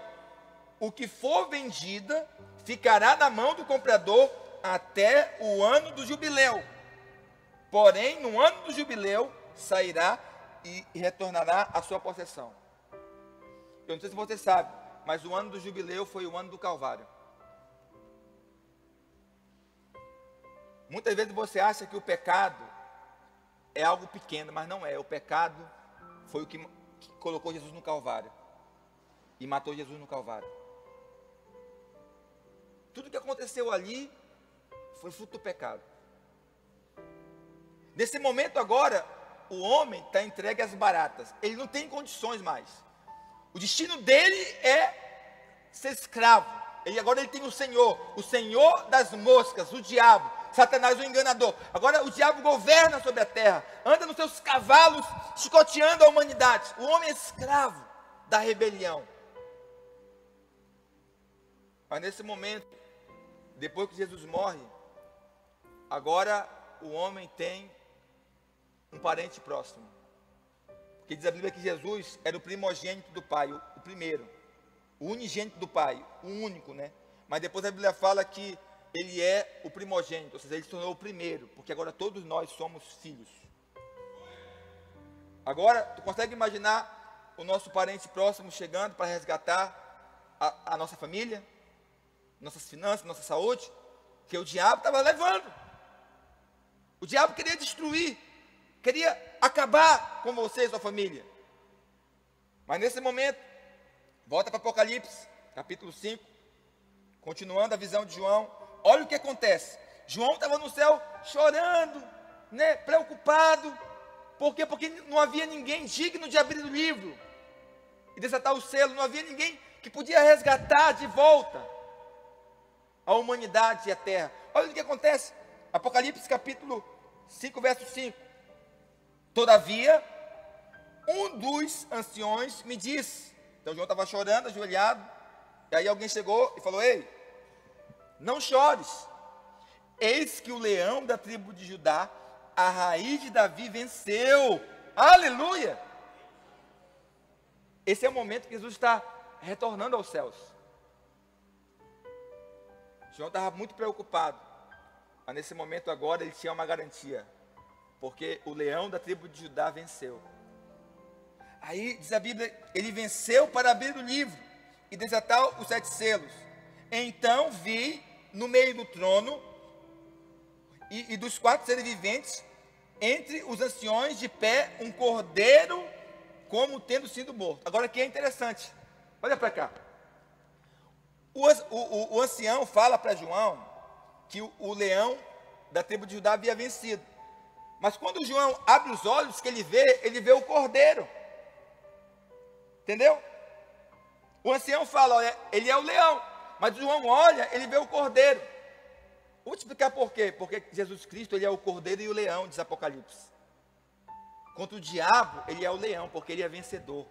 Speaker 1: o que for vendido ficará na mão do comprador até o ano do jubileu. Porém, no ano do jubileu, sairá e retornará à sua possessão. Eu não sei se você sabe, mas o ano do jubileu foi o ano do Calvário. Muitas vezes você acha que o pecado é algo pequeno, mas não é. O pecado foi o que colocou Jesus no Calvário e matou Jesus no Calvário. Tudo que aconteceu ali foi fruto do pecado. Nesse momento agora, o homem está entregue às baratas. Ele não tem condições mais. O destino dele é ser escravo. Agora ele tem o Senhor das moscas, o diabo, Satanás, o enganador. Agora o diabo governa sobre a terra, anda nos seus cavalos, chicoteando a humanidade. O homem é escravo da rebelião. Mas nesse momento, depois que Jesus morre, agora o homem tem um parente próximo. Porque diz a Bíblia que Jesus era o primogênito do Pai, o primeiro, o unigênito do Pai, o único, né? Mas depois a Bíblia fala que ele é o primogênito, ou seja, ele se tornou o primeiro, porque agora todos nós somos filhos. Agora, tu consegue imaginar o nosso parente próximo chegando para resgatar a nossa família, nossas finanças, nossa saúde? Que o diabo estava levando. O diabo queria destruir, queria acabar com você e sua família. Mas nesse momento, volta para Apocalipse, capítulo 5, continuando a visão de João. Olha o que acontece. João estava no céu chorando, né, preocupado. Por quê? Porque não havia ninguém digno de abrir o livro e desatar o selo. Não havia ninguém que podia resgatar de volta a humanidade e a terra. Olha o que acontece. Apocalipse capítulo 5, verso 5. Todavia, um dos anciões me disse. Então João estava chorando, ajoelhado. E aí alguém chegou e falou: ei, não chores. Eis que o leão da tribo de Judá, a raiz de Davi, venceu. Aleluia! Esse é o momento que Jesus está retornando aos céus. João estava muito preocupado. Mas nesse momento agora ele tinha uma garantia. Porque o leão da tribo de Judá venceu. Aí diz a Bíblia, ele venceu para abrir o livro e desatar os 7 selos. Então vi no meio do trono e dos 4 seres viventes, entre os anciões de pé, um cordeiro como tendo sido morto. Agora aqui é interessante, olha para cá. O ancião fala para João que o leão da tribo de Judá havia vencido. Mas quando João abre os olhos, que ele vê o cordeiro. Entendeu? O ancião fala, olha, ele é o leão. Mas João olha, ele vê o cordeiro. Vou te explicar por quê. Porque Jesus Cristo, ele é o cordeiro e o leão, diz Apocalipse. Contra o diabo, ele é o leão, porque ele é vencedor.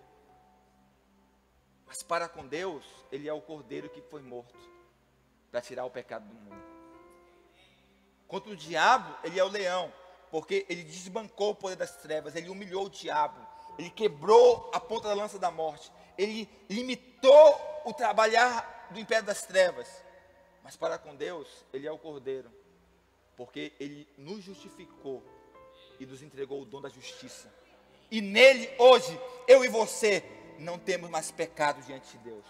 Speaker 1: Mas para com Deus, ele é o cordeiro que foi morto para tirar o pecado do mundo. Contra o diabo, ele é o leão, porque ele desbancou o poder das trevas, ele humilhou o diabo, ele quebrou a ponta da lança da morte, ele limitou o trabalhar do império das trevas. Mas para com Deus, ele é o cordeiro, porque ele nos justificou e nos entregou o dom da justiça. E nele, hoje, eu e você, não temos mais pecado diante de Deus.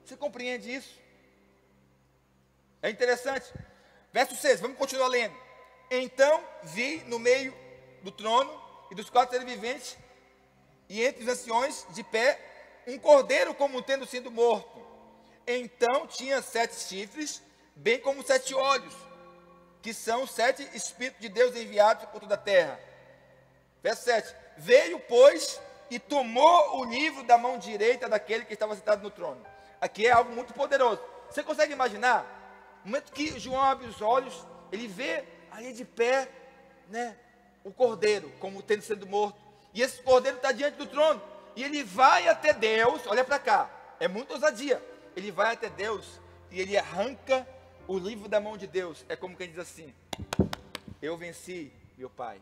Speaker 1: Você compreende isso? É interessante. Verso 6, vamos continuar lendo. Então vi no meio do trono e dos 4 seres viventes, e entre os anciões de pé, um cordeiro como tendo sido morto. Então tinha 7 chifres, bem como 7 olhos, que são 7 Espíritos de Deus enviados por toda a terra. Verso 7, veio, pois, e tomou o livro da mão direita daquele que estava sentado no trono. Aqui é algo muito poderoso. Você consegue imaginar? No momento que João abre os olhos, ele vê ali de pé, né, o cordeiro, como tendo sido morto. E esse cordeiro está diante do trono. E ele vai até Deus, olha para cá, é muita ousadia. Ele vai até Deus e ele arranca o livro da mão de Deus. É como quem diz assim: eu venci, meu Pai.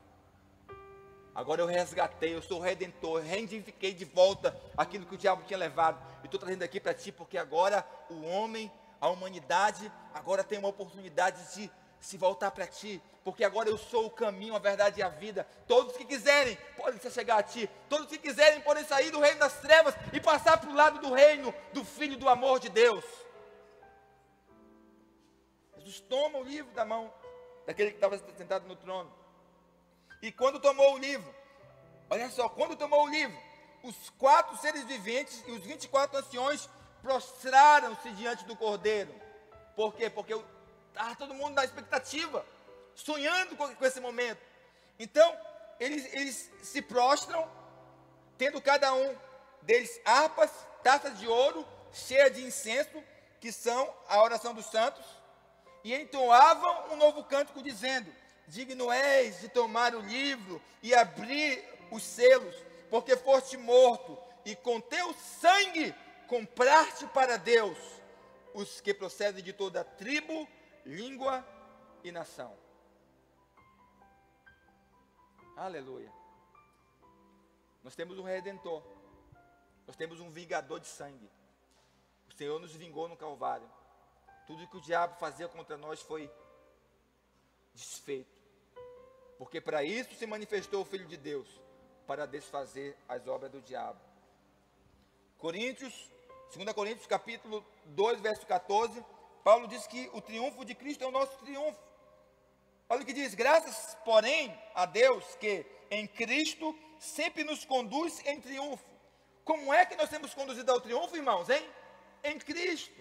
Speaker 1: Agora eu resgatei, eu sou o redentor, reivindiquei de volta aquilo que o diabo tinha levado. E estou trazendo aqui para ti, porque agora o homem, a humanidade, agora tem uma oportunidade de se voltar para ti. Porque agora eu sou o caminho, a verdade e a vida. Todos que quiserem podem se chegar a ti. Todos que quiserem podem sair do reino das trevas e passar para o lado do reino do Filho do amor de Deus. Jesus toma o livro da mão daquele que estava sentado no trono. E quando tomou o livro, olha só, quando tomou o livro, os 4 seres viventes e os 24 anciões prostraram-se diante do cordeiro. Por quê? Porque estava todo mundo na expectativa, sonhando com esse momento. Então, eles se prostram, tendo cada um deles harpas, taças de ouro, cheias de incenso, que são a oração dos santos, e entoavam um novo cântico, dizendo: digno és de tomar o livro e abrir os selos, porque foste morto, e com teu sangue compraste para Deus os que procedem de toda tribo, língua e nação. Aleluia. Nós temos um Redentor, nós temos um vingador de sangue. O Senhor nos vingou no Calvário. Tudo que o diabo fazia contra nós foi desfeito. Porque para isso se manifestou o Filho de Deus, para desfazer as obras do diabo. 2 Coríntios capítulo 2, verso 14, Paulo diz que o triunfo de Cristo é o nosso triunfo. Olha o que diz: graças, porém, a Deus que em Cristo sempre nos conduz em triunfo. Como é que nós temos conduzido ao triunfo, irmãos? Em Cristo.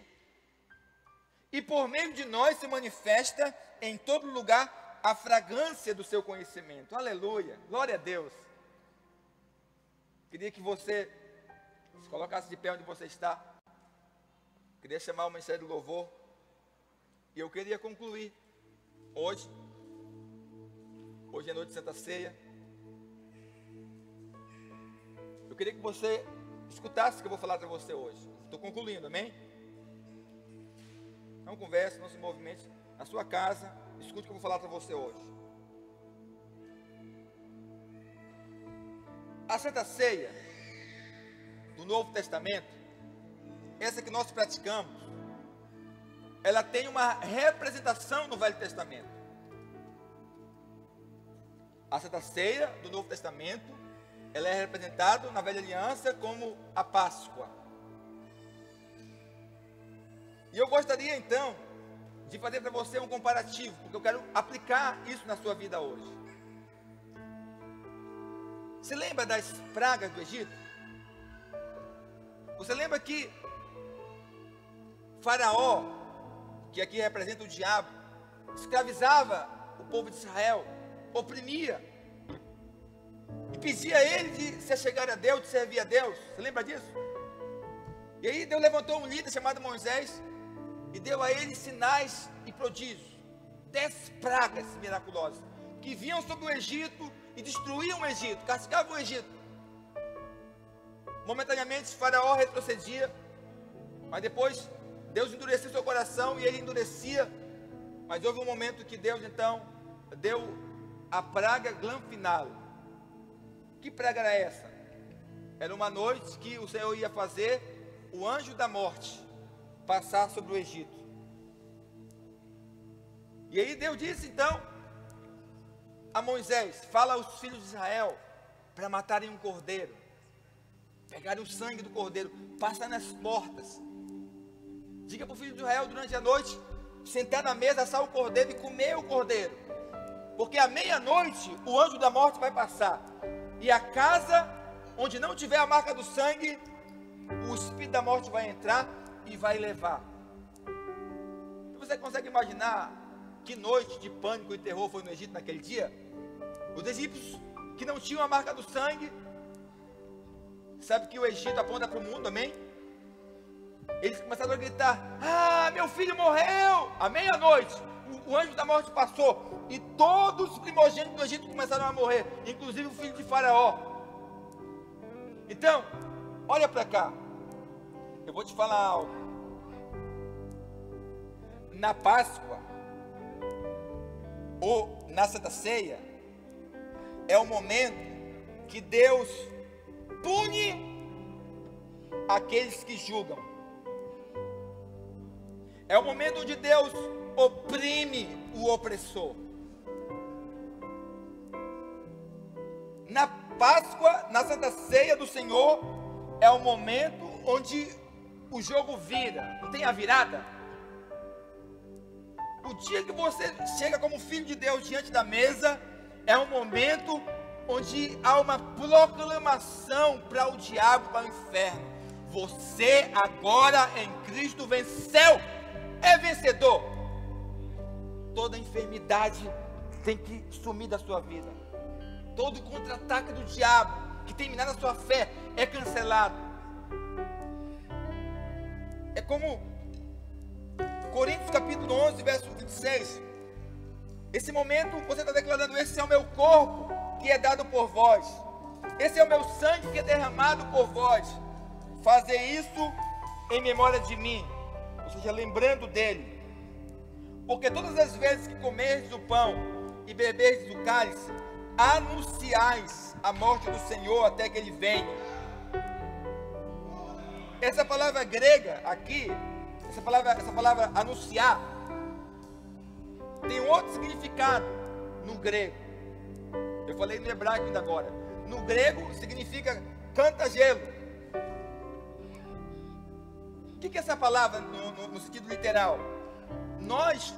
Speaker 1: E por meio de nós se manifesta em todo lugar a fragrância do seu conhecimento. Aleluia, glória a Deus. Queria que você se colocasse de pé onde você está. Queria chamar o Ministério do Louvor. E eu queria concluir hoje é noite de Santa Ceia. Eu queria que você escutasse o que eu vou falar para você hoje. Estou concluindo, amém? Não converse, não se movimente. Na sua casa, escute o que eu vou falar para você hoje. A Santa Ceia do Novo Testamento, essa que nós praticamos, ela tem uma representação no Velho Testamento. A Santa Ceia do Novo Testamento, ela é representada na Velha Aliança como a Páscoa. E eu gostaria então de fazer para você um comparativo, porque eu quero aplicar isso na sua vida hoje. Você lembra das pragas do Egito? Você lembra que Faraó, que aqui representa o diabo, escravizava o povo de Israel, oprimia, e pedia a ele de se achegar a Deus, de servir a Deus? Você lembra disso? E aí Deus levantou um líder chamado Moisés, e deu a eles sinais e prodígios, 10 pragas miraculosas, que vinham sobre o Egito e destruíam o Egito, castigavam o Egito. Momentaneamente Faraó retrocedia, mas depois Deus endurecia seu coração e ele endurecia. Mas houve um momento que Deus então deu a praga glanfinal. Que praga era essa? Era uma noite que o Senhor ia fazer o anjo da morte passar sobre o Egito. E aí Deus disse então a Moisés: fala aos filhos de Israel para matarem um cordeiro, pegarem o sangue do cordeiro, passar nas portas. Diga para o filho de Israel durante a noite sentar na mesa, assar o cordeiro e comer o cordeiro, porque à meia-noite o anjo da morte vai passar, e a casa onde não tiver a marca do sangue, o espírito da morte vai entrar e vai levar. Você consegue imaginar que noite de pânico e terror foi no Egito naquele dia? Os egípcios que não tinham a marca do sangue, sabe que o Egito aponta para o mundo, amém? Eles começaram a gritar: ah, meu filho morreu! À meia-noite, o anjo da morte passou, e todos os primogênitos do Egito começaram a morrer, inclusive o filho de Faraó. Então, olha para cá, eu vou te falar algo. Na Páscoa, ou na Santa Ceia, é o momento que Deus pune aqueles que julgam. É o momento onde Deus oprime o opressor. Na Páscoa, na Santa Ceia do Senhor, é o momento onde o jogo vira. Não tem a virada? O dia que você chega como filho de Deus diante da mesa, é um momento onde há uma proclamação para o diabo, para o inferno: você agora em Cristo venceu, é vencedor. Toda enfermidade tem que sumir da sua vida. Todo contra-ataque do diabo que tem minado a sua fé é cancelado. É como Coríntios capítulo 11, verso 26. Esse momento você está declarando: esse é o meu corpo que é dado por vós, esse é o meu sangue que é derramado por vós, fazer isso em memória de mim, ou seja, lembrando dele. Porque todas as vezes que comerdes o pão e beberdes o cálice, anunciais a morte do Senhor até que ele venha. Essa palavra grega aqui, essa palavra anunciar, tem um outro significado no grego. Eu falei no hebraico ainda agora. No grego significa canta-gelo. O que é essa palavra no sentido literal? Nós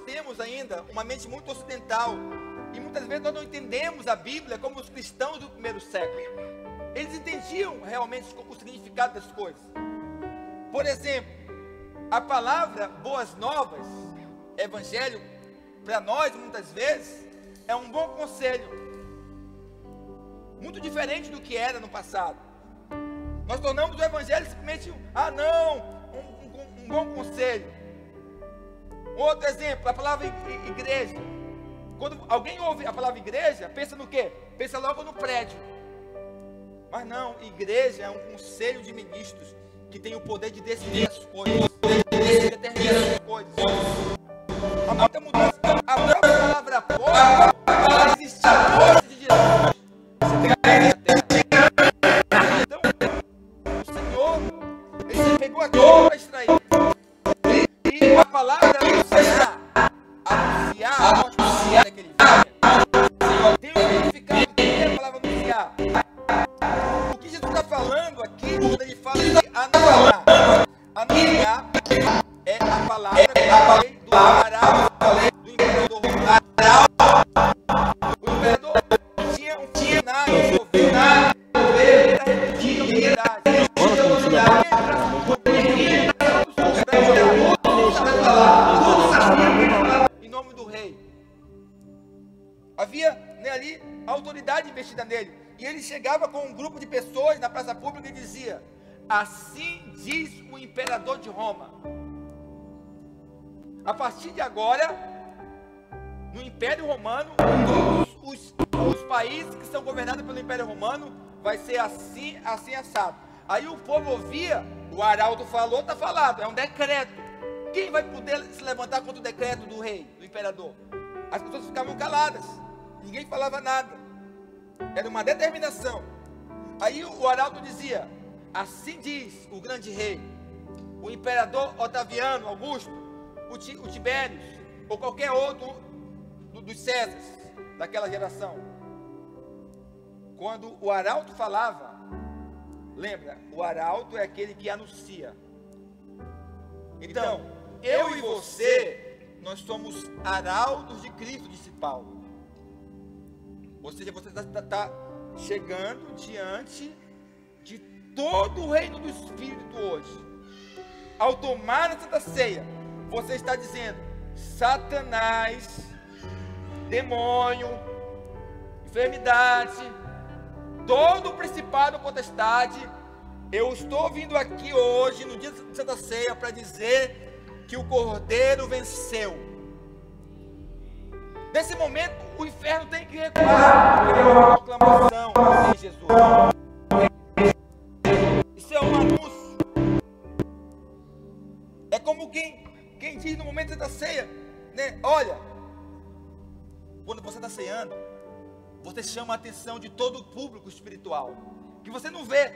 Speaker 1: temos ainda uma mente muito ocidental, e muitas vezes nós não entendemos a Bíblia como os cristãos do primeiro século. Eles entendiam realmente o significado das coisas. Por exemplo, a palavra boas novas, evangelho, para nós muitas vezes é um bom conselho, muito diferente do que era no passado. Nós tornamos o evangelho simplesmente um bom conselho. Outro exemplo, a palavra igreja. Quando alguém ouve a palavra igreja, pensa no quê? Pensa logo no prédio. Mas não, igreja é um conselho de ministros que tem o poder de decidir as coisas, de determinar as coisas. Há muita mudança. A própria palavra apóstolo existia antes de Jesus. Então, o Senhor, ele pegou aquilo para extrair. E a palavra anunciar a morte do Senhor daquele dia, tem um significado. O que é a palavra anunciar? O que Jesus está falando aqui, quando ele fala de anunciar? Anunciar é a palavra que eu falei do faraó, do imperador romano. O imperador tinha um funcionário do governo para repetir a unidade. Em nome do rei. Havia ali a autoridade investida nele. E ele chegava com um grupo de pessoas na praça pública e dizia: assim diz o imperador de Roma. a partir de agora, no Império Romano, todos os países que são governados pelo Império Romano, vai ser assim, assim assado. Aí o povo ouvia, o arauto falou, está falado, é um decreto. Quem vai poder se levantar contra o decreto do rei, do imperador? As pessoas ficavam caladas, ninguém falava nada, era uma determinação. Aí o arauto dizia, assim diz o grande rei, o imperador Otaviano, Augusto, o Tibérios, ou qualquer outro dos Césares, daquela geração. Quando o arauto falava, lembra, o arauto é aquele que anuncia. Então, eu e você, nós somos arautos de Cristo, disse Paulo. Ou seja, você está chegando diante de todo o reino do Espírito hoje. Ao tomar a Santa Ceia, você está dizendo, Satanás, demônio, enfermidade, todo o principado, potestade, eu estou vindo aqui hoje, no dia de Santa Ceia, para dizer que o Cordeiro venceu. Nesse momento, o inferno tem que recuar, porque é uma proclamação de Jesus. Isso é um anúncio. É como quem diz no momento da ceia, né? Olha, quando você está ceando, você chama a atenção de todo o público espiritual, que você não vê.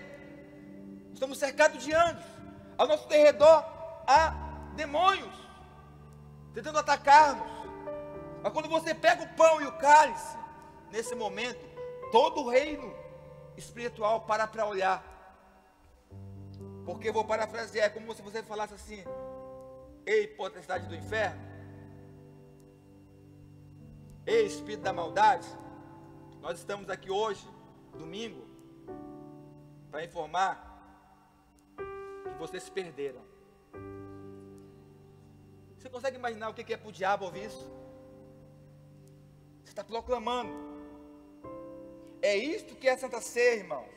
Speaker 1: Estamos cercados de anjos, ao nosso derredor há demônios tentando atacar-nos. Mas quando você pega o pão e o cálice, nesse momento, todo o reino espiritual para olhar. Porque eu vou parafrasear, é como se você falasse assim, ei, potestade do inferno, ei, espírito da maldade, nós estamos aqui hoje, domingo, para informar que vocês se perderam. Você consegue imaginar o que é para o diabo ouvir isso? Você está proclamando. É isto que é a Santa Ceia, irmãos.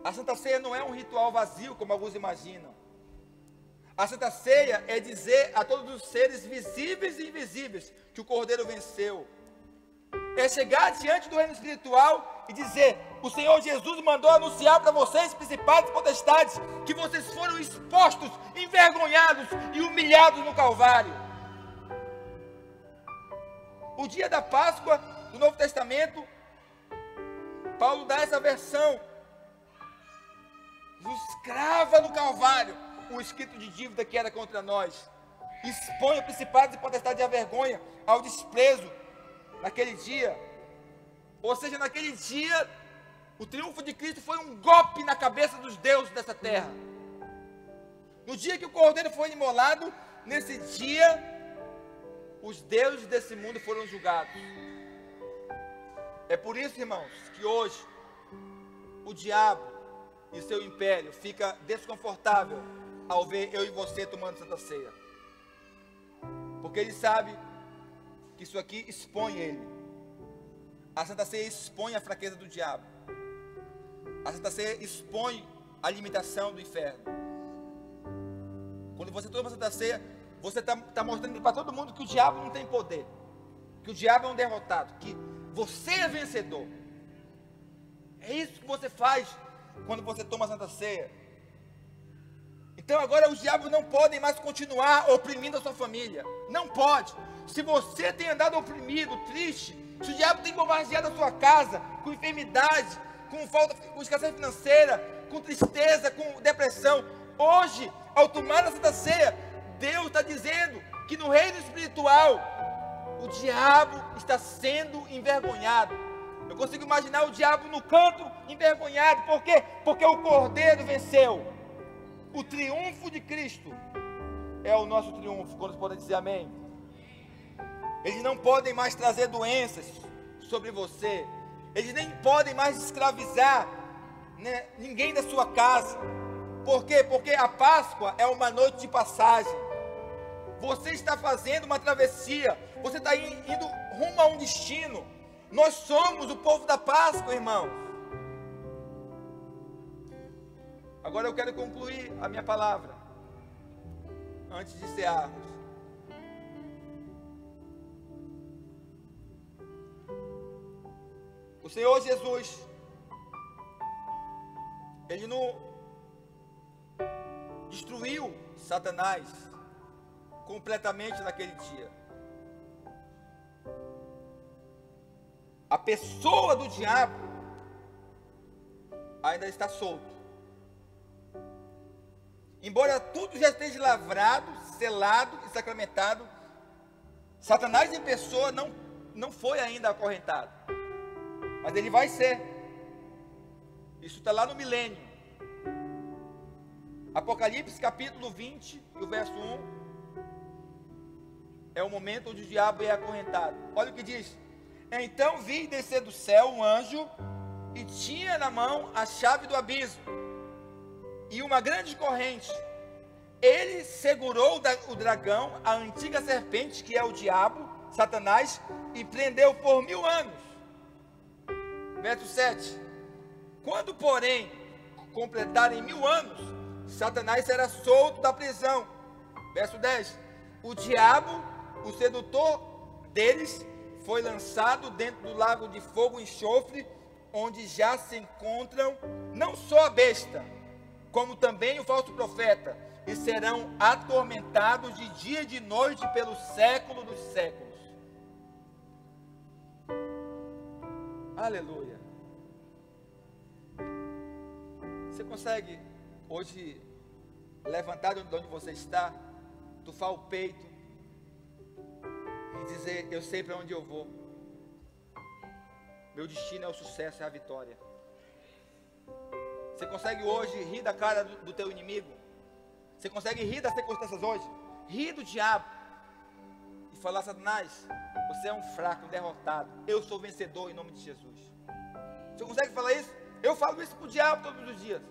Speaker 1: A Santa Ceia não é um ritual vazio, como alguns imaginam. A Santa Ceia é dizer a todos os seres visíveis e invisíveis que o Cordeiro venceu. É chegar diante do reino espiritual e dizer, o Senhor Jesus mandou anunciar para vocês, principados e potestades, que vocês foram expostos, envergonhados e humilhados no Calvário. O dia da Páscoa do Novo Testamento, Paulo dá essa versão. Jesus crava no Calvário o escrito de dívida que era contra nós. Expõe os principados e potestades à vergonha, ao desprezo. Naquele dia, ou seja, naquele dia, o triunfo de Cristo foi um golpe na cabeça dos deuses dessa terra. No dia que o Cordeiro foi imolado, nesse dia, os deuses desse mundo foram julgados. É por isso, irmãos, que hoje, o diabo e seu império fica desconfortável ao ver eu e você tomando Santa Ceia. Porque ele sabe que isso aqui expõe ele. A Santa Ceia expõe a fraqueza do diabo. A Santa Ceia expõe a limitação do inferno. Quando você toma a Santa Ceia, você está mostrando para todo mundo que o diabo não tem poder, que o diabo é um derrotado, que você é vencedor. É isso que você faz quando você toma a Santa Ceia. Então agora os diabos não podem mais continuar oprimindo a sua família. Não pode. Se você tem andado oprimido, triste, se o diabo tem bombardeado a sua casa com enfermidade, com escassez financeira, com tristeza, com depressão, hoje, ao tomar a Santa Ceia, Deus está dizendo que no reino espiritual, o diabo está sendo envergonhado. Eu consigo imaginar o diabo no canto envergonhado. Por quê? Porque o Cordeiro venceu. O triunfo de Cristo é o nosso triunfo. Quando podem dizer amém? Eles não podem mais trazer doenças sobre você. Eles nem podem mais escravizar, né, ninguém da sua casa. Por quê? Porque a Páscoa é uma noite de passagem. Você está fazendo uma travessia. Você está indo rumo a um destino. Nós somos o povo da Páscoa, irmãos. Agora eu quero concluir a minha palavra, antes de encerrarmos. O Senhor Jesus, Ele não destruiu Satanás completamente naquele dia. A pessoa do diabo ainda está solto. Embora tudo já esteja lavrado, selado e sacramentado, Satanás em pessoa não foi ainda acorrentado. Mas ele vai ser. Isso está lá no milênio. Apocalipse capítulo 20, e o verso 1. É o momento onde o diabo é acorrentado. Olha o que diz. Então vi descer do céu um anjo, e tinha na mão a chave do abismo, e uma grande corrente. Ele segurou o dragão, a antiga serpente, que é o diabo, Satanás, e prendeu por 1000 anos. Verso 7. Quando, porém, completarem 1000 anos, Satanás será solto da prisão. Verso 10. O diabo, o sedutor deles, foi lançado dentro do lago de fogo e enxofre, onde já se encontram não só a besta, como também o falso profeta, e serão atormentados de dia e de noite pelo século dos séculos. Aleluia. Você consegue hoje levantar de onde você está, tufar o peito e dizer: eu sei para onde eu vou, meu destino é o sucesso, é a vitória. Você consegue hoje rir da cara do teu inimigo? Você consegue rir das circunstâncias hoje? Rir do diabo e falar: Satanás, você é um fraco, um derrotado, eu sou vencedor em nome de Jesus. Você consegue falar isso? Eu falo isso para o diabo todos os dias.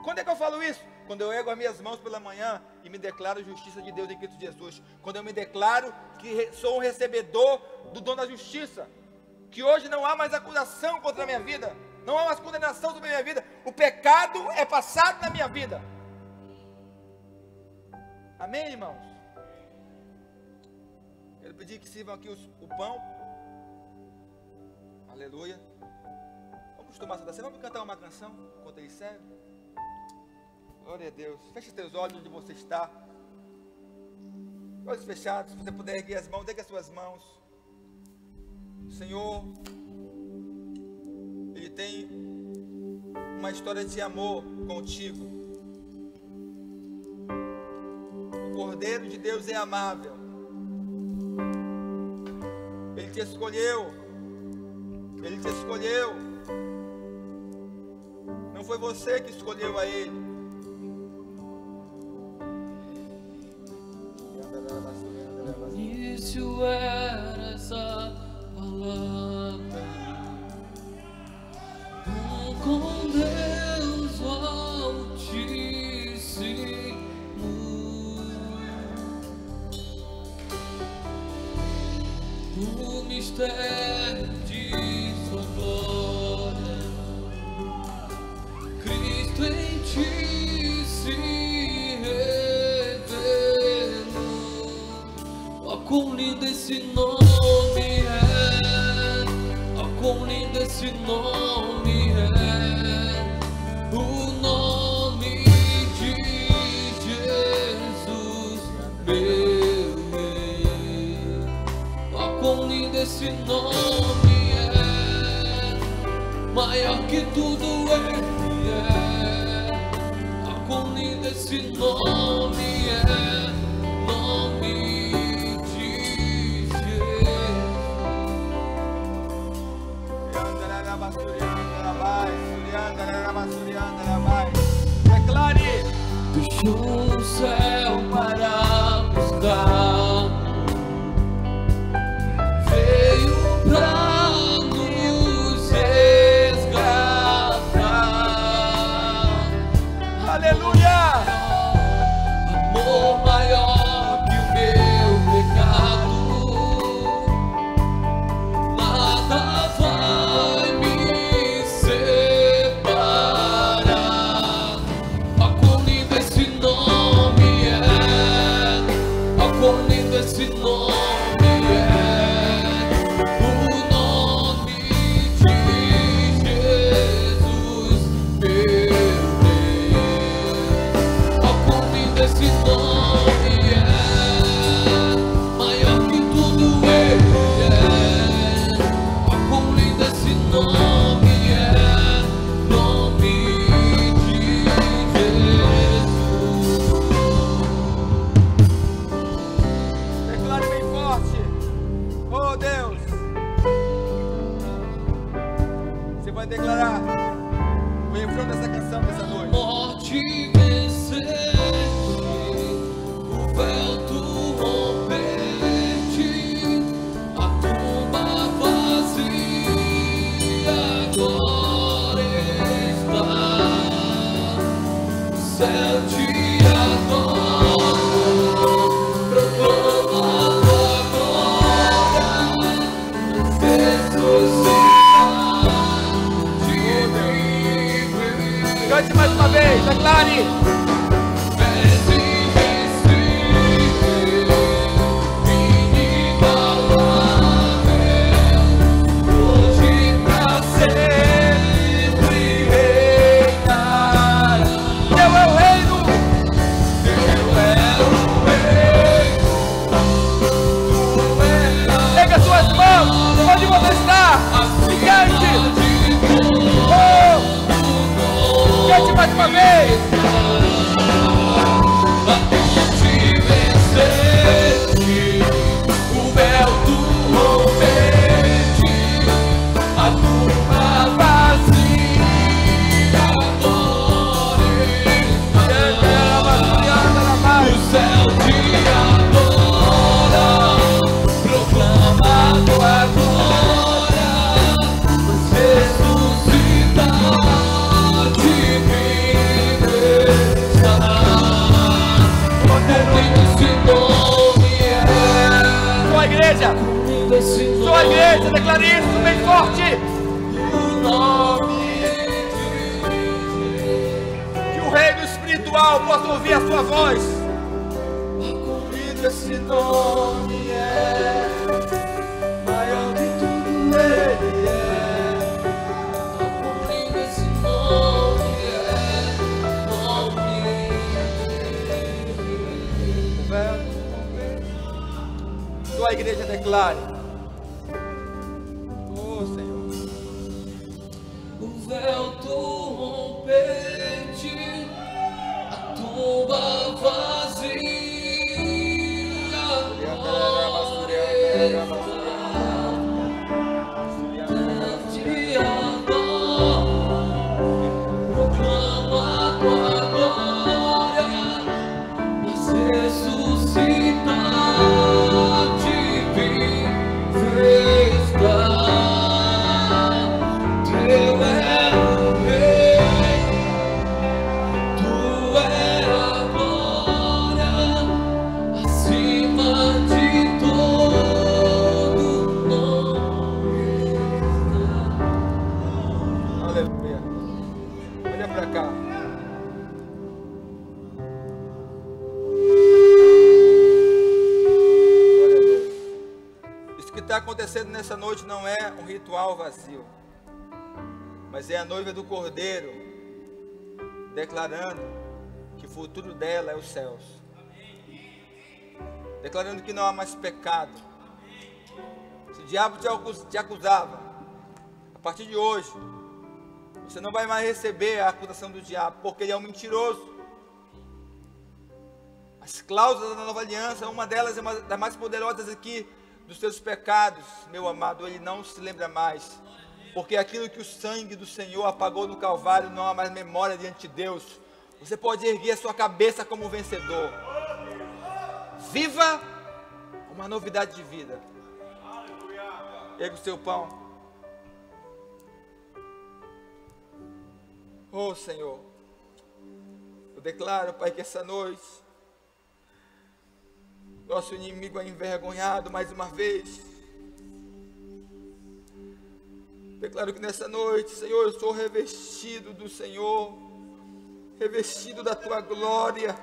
Speaker 1: Quando é que eu falo isso? Quando eu ergo as minhas mãos pela manhã e me declaro justiça de Deus em Cristo Jesus. Quando eu me declaro que sou um recebedor do dom da justiça, que hoje não há mais acusação contra a minha vida, não há mais condenação sobre a minha vida, o pecado é passado na minha vida. Amém, irmãos? Quero pedir que sirvam aqui o pão. Aleluia. Vamos tomar essa ceia. Vamos cantar uma canção enquanto eles servem. Glória a Deus. Feche os teus olhos onde você está. Olhos fechados. Se você puder erguer as mãos, ergue as suas mãos. O Senhor, Ele tem uma história de amor contigo. O Cordeiro de Deus é amável. Ele te escolheu. Ele te escolheu. Não foi você que escolheu a Ele.
Speaker 2: Início era essa palavra, com Deus Altíssimo. O mistério de sua glória, Cristo em ti se revelou. Ó, quão lindo esse nome é, ó, quão lindo esse nome é, o nome de Jesus, meu Rei. Ó, quão lindo esse nome é, maior que tudo ele é. Ó, quão lindo esse nome é, nome de Jesus.
Speaker 1: Declare.
Speaker 2: Deixou o céu para buscar, veio pra nos resgatar.
Speaker 1: Aleluia.
Speaker 2: Amor maior que o meu pecado, nada vai me separar. Ó, quão lindo esse nome é, ó, quão lindo esse nome é, o nome de
Speaker 1: Sua igreja, declare isso bem forte. Que o reino espiritual possa ouvir a sua voz.
Speaker 2: Esse nome é maior que tudo, ele é. Esse nome é nome.
Speaker 1: Sua igreja declare. Oh Senhor.
Speaker 2: O véu tu rompeste, a tumba vazia. Proclama tua glória, mas ressuscitaste, fresca. Teu é o rei, tu é a glória, acima de todo nome.
Speaker 1: Aleluia. Olha para cá. Glória a Deus. Isso que está acontecendo nessa noite não é um ritual vazio, mas é a noiva do Cordeiro declarando que o futuro dela é os céus, declarando que não há mais pecado. Se o diabo te acusava, a partir de hoje você não vai mais receber a acusação do diabo, porque ele é um mentiroso. As cláusulas da nova aliança, uma delas é uma das mais poderosas aqui, dos seus pecados, meu amado, ele não se lembra mais, porque aquilo que o sangue do Senhor apagou no Calvário não há mais memória diante de Deus. Você pode erguer a sua cabeça como vencedor. Viva uma novidade de vida. Erga o seu pão. Oh Senhor, eu declaro, Pai, que essa noite nosso inimigo é envergonhado mais uma vez. Declaro que nessa noite, Senhor, eu sou revestido do Senhor, revestido da Tua glória.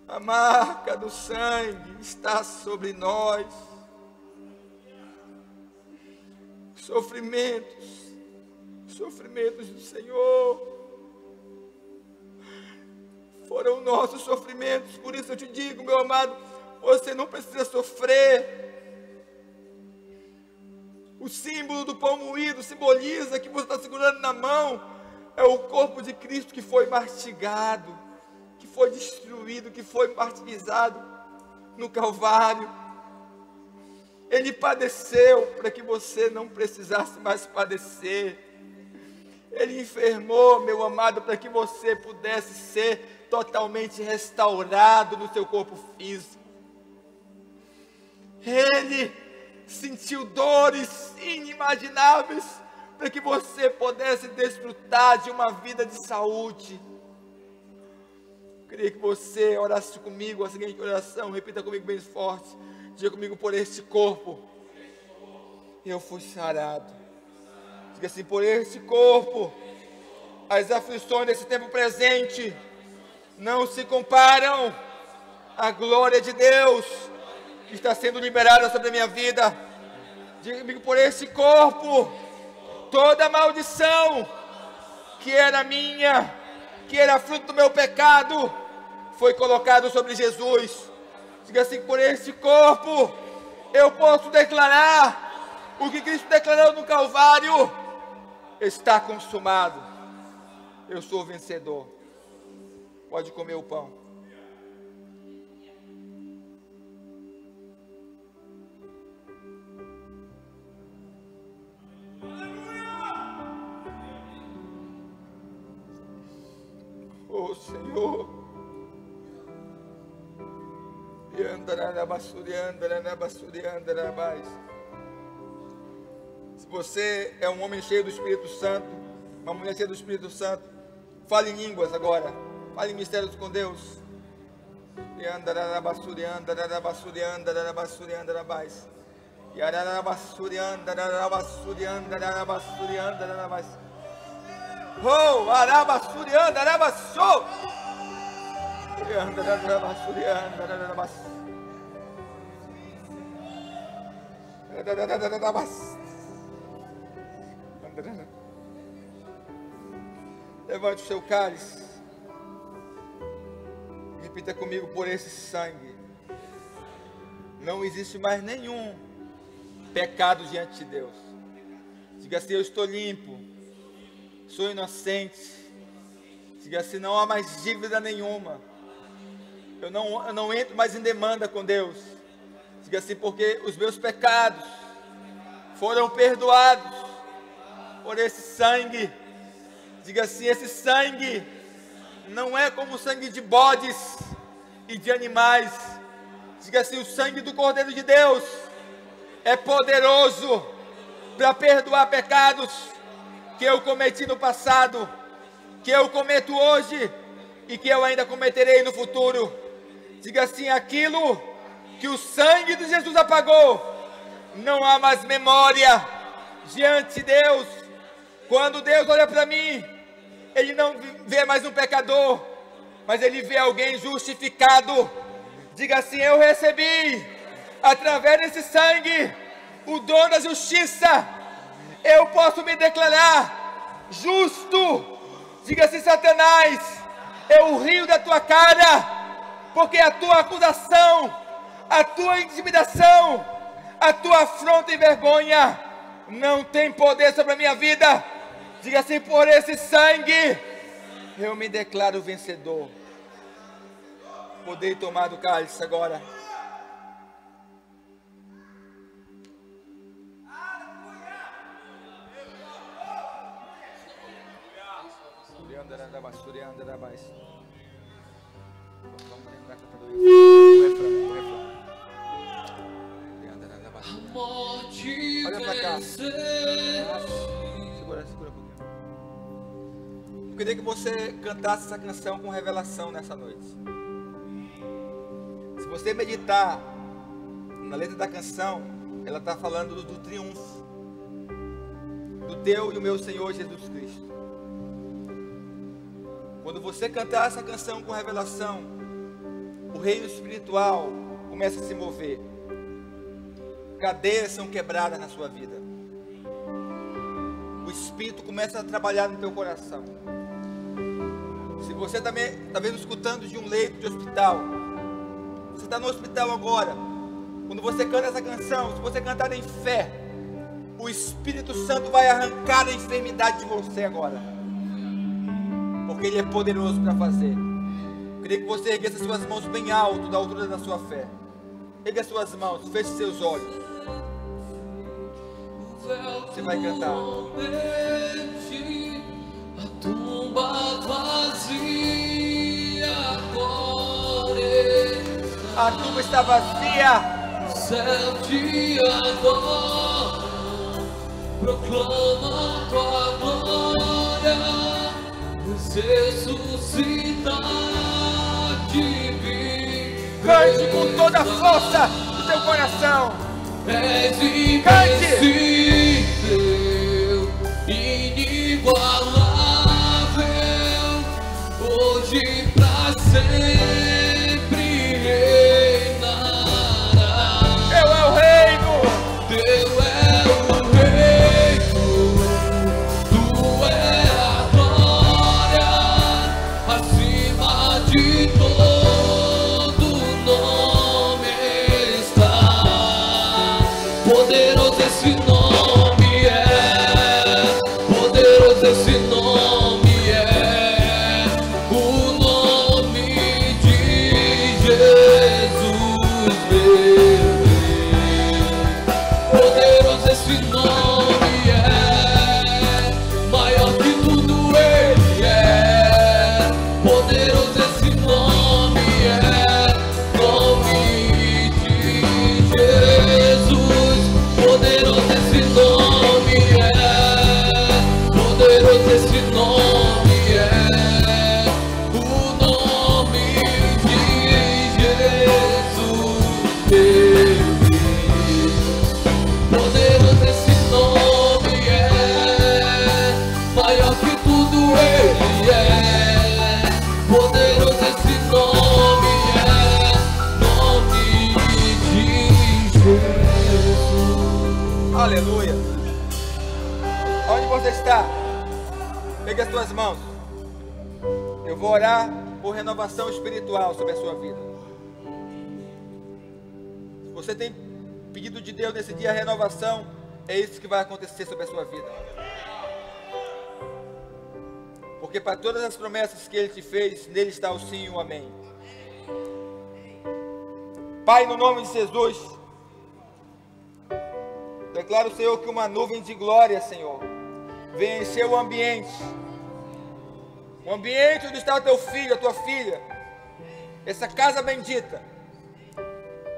Speaker 1: A marca do sangue está sobre nós. Sofrimentos do Senhor foram nossos sofrimentos. Por isso eu te digo, meu amado, você não precisa sofrer. O símbolo do pão moído simboliza que você está segurando na mão é o corpo de Cristo que foi mastigado, que foi destruído, que foi martirizado no Calvário. Ele padeceu para que você não precisasse mais padecer. Ele enfermou, meu amado, para que você pudesse ser totalmente restaurado no seu corpo físico. Ele sentiu dores inimagináveis para que você pudesse desfrutar de uma vida de saúde. Eu queria que você orasse comigo a seguinte oração, repita comigo bem forte, diga comigo: por este corpo eu fui sarado. Diga assim: por este corpo as aflições desse tempo presente não se comparam à glória de Deus que está sendo liberada sobre a minha vida. Diga comigo: por esse corpo, toda maldição que era minha, que era fruto do meu pecado, foi colocado sobre Jesus. Diga assim: por esse corpo, eu posso declarar o que Cristo declarou no Calvário: está consumado. Eu sou vencedor. Pode comer o pão. Oh Senhor, se você é um homem cheio do Espírito Santo, uma mulher cheia do Espírito Santo, fale em línguas agora. Fale em mistérios com Deus. Oh, arabassurianda, arabassou. Levante o seu cálice. Repita comigo: por esse sangue não existe mais nenhum pecado diante de Deus. Diga assim: eu estou limpo, sou inocente. Diga assim: não há mais dívida nenhuma. Eu não entro mais em demanda com Deus. Diga assim: porque os meus pecados foram perdoados por esse sangue. Diga assim: esse sangue não é como o sangue de bodes e de animais. Diga assim: o sangue do Cordeiro de Deus é poderoso para perdoar pecados que eu cometi no passado, que eu cometo hoje e que eu ainda cometerei no futuro. Diga assim: aquilo que o sangue de Jesus apagou, não há mais memória diante de Deus. Quando Deus olha para mim, Ele não vê mais um pecador, mas Ele vê alguém justificado. Diga assim: eu recebi, através desse sangue, o dom da justiça. Eu posso me declarar justo. Diga assim: Satanás, eu rio da tua cara, porque a tua acusação, a tua intimidação, a tua afronta e vergonha não tem poder sobre a minha vida. Diga assim: por esse sangue eu me declaro vencedor. Podei tomar do cálice agora. Olha pra cá. Segura um pouquinho. Eu queria que você cantasse essa canção com revelação nessa noite. Se você meditar na letra da canção, ela está falando do triunfo do teu e o meu Senhor Jesus Cristo. Quando você cantar essa canção com revelação, o reino espiritual começa a se mover. Cadeias são quebradas na sua vida. O Espírito começa a trabalhar no teu coração. Se você também está vendo, escutando de um leito de hospital, você está no hospital agora. Quando você canta essa canção, se você cantar em fé, o Espírito Santo vai arrancar a enfermidade de você agora, porque Ele é poderoso para fazer. Eu queria que você erguesse as suas mãos bem alto, da altura da sua fé. Ergue as suas mãos, feche seus olhos. Você vai cantar.
Speaker 2: A tumba vazia agora.
Speaker 1: A tumba está vazia.
Speaker 2: O céu te adora, proclama tua glória. Ressuscitar de mim.
Speaker 1: Cante com toda a força do teu coração.
Speaker 2: És invencível, inigualável, hoje pra sempre reinará.
Speaker 1: Teu é o reino,
Speaker 2: Teu é o reino, Tu é a glória, acima de todo nome está. Poderoso esse nome.
Speaker 1: está, pegue as tuas mãos. Eu vou orar por renovação espiritual sobre a sua vida. Se você tem pedido de Deus nesse dia a renovação, é isso que vai acontecer sobre a sua vida. Porque para todas as promessas que Ele te fez, nele está o sim e o amém. Pai, no nome de Jesus, declaro, Senhor, que uma nuvem de glória, Senhor, venha encher o ambiente onde está o teu filho, a tua filha, essa casa bendita.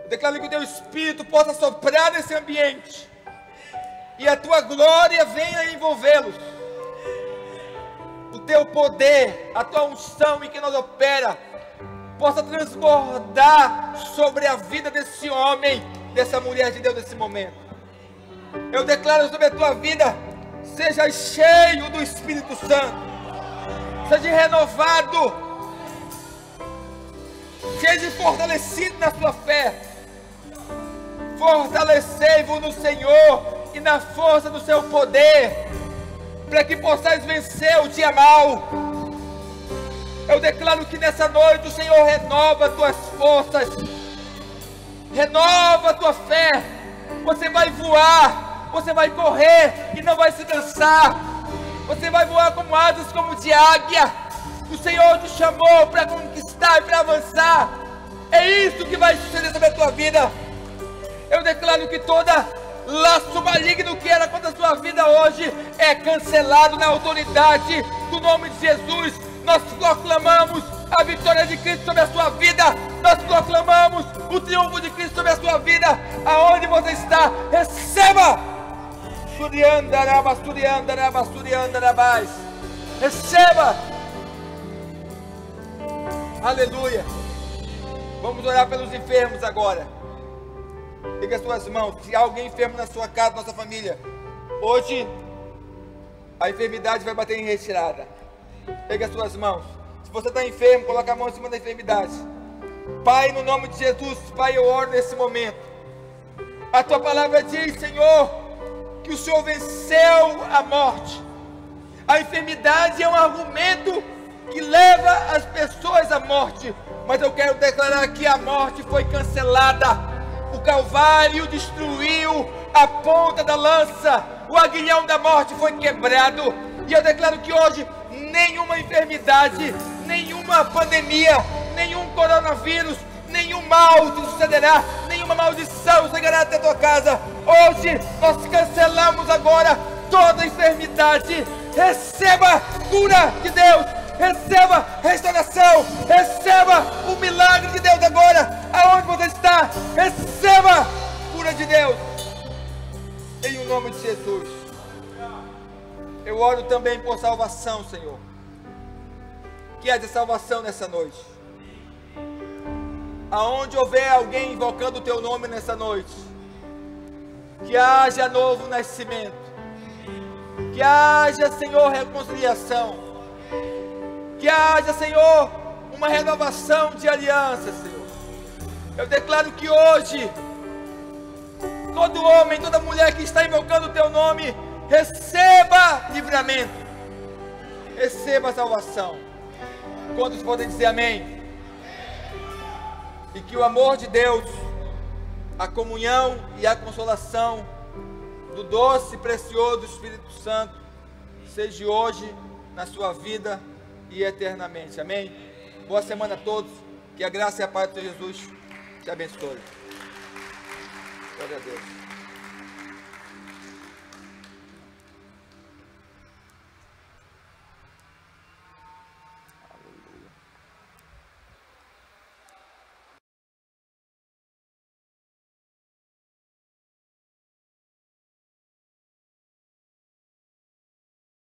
Speaker 1: Eu declaro que o teu Espírito possa soprar nesse ambiente, e a tua glória venha envolvê-los. O teu poder, a tua unção em que nós opera, possa transbordar sobre a vida desse homem, dessa mulher de Deus nesse momento. Eu declaro sobre a tua vida, seja cheio do Espírito Santo, seja renovado, seja fortalecido na sua fé. Fortalecei-vos no Senhor e na força do seu poder, para que possais vencer o dia mau. Eu declaro que nessa noite o Senhor renova as tuas forças, renova a tua fé. Você vai voar, você vai correr e não vai se cansar. Você vai voar como asas, como de águia. O Senhor te chamou para conquistar e para avançar. É isso que vai suceder sobre a tua vida. Eu declaro que toda laço maligno que era contra a sua vida hoje é cancelado na autoridade do nome de Jesus. Nós proclamamos a vitória de Cristo sobre a sua vida. Nós proclamamos o triunfo de Cristo sobre a sua vida. Aonde você está, receba. Receba. Aleluia. Vamos orar pelos enfermos agora. Pegue as suas mãos. Se há alguém enfermo na sua casa, na sua família, hoje a enfermidade vai bater em retirada. Pegue as suas mãos. Se você está enfermo, coloque a mão em cima da enfermidade. Pai, no nome de Jesus, Pai, eu oro nesse momento. A tua palavra diz, Senhor, que o Senhor venceu a morte. A enfermidade é um argumento que leva as pessoas à morte, mas eu quero declarar que a morte foi cancelada. O Calvário destruiu a ponta da lança, o aguilhão da morte foi quebrado, e eu declaro que hoje nenhuma enfermidade, nenhuma pandemia, nenhum coronavírus, nenhum mal te sucederá, nenhuma maldição chegará até a tua casa. Hoje nós cancelamos agora toda enfermidade. Receba cura de Deus, receba restauração, receba o milagre de Deus agora, aonde você está, receba cura de Deus, em o nome de Jesus. Eu oro também por salvação, Senhor, que haja salvação nessa noite. Aonde houver alguém invocando o teu nome nessa noite, que haja novo nascimento, que haja, Senhor, reconciliação, que haja, Senhor, uma renovação de aliança, Senhor. Eu declaro que hoje, todo homem, toda mulher que está invocando o teu nome, receba livramento, receba salvação. Quantos podem dizer amém? E que o amor de Deus, a comunhão e a consolação do doce e precioso Espírito Santo seja hoje na sua vida e eternamente. Amém? Boa semana a todos. Que a graça e a paz de Jesus te abençoe. Glória a Deus.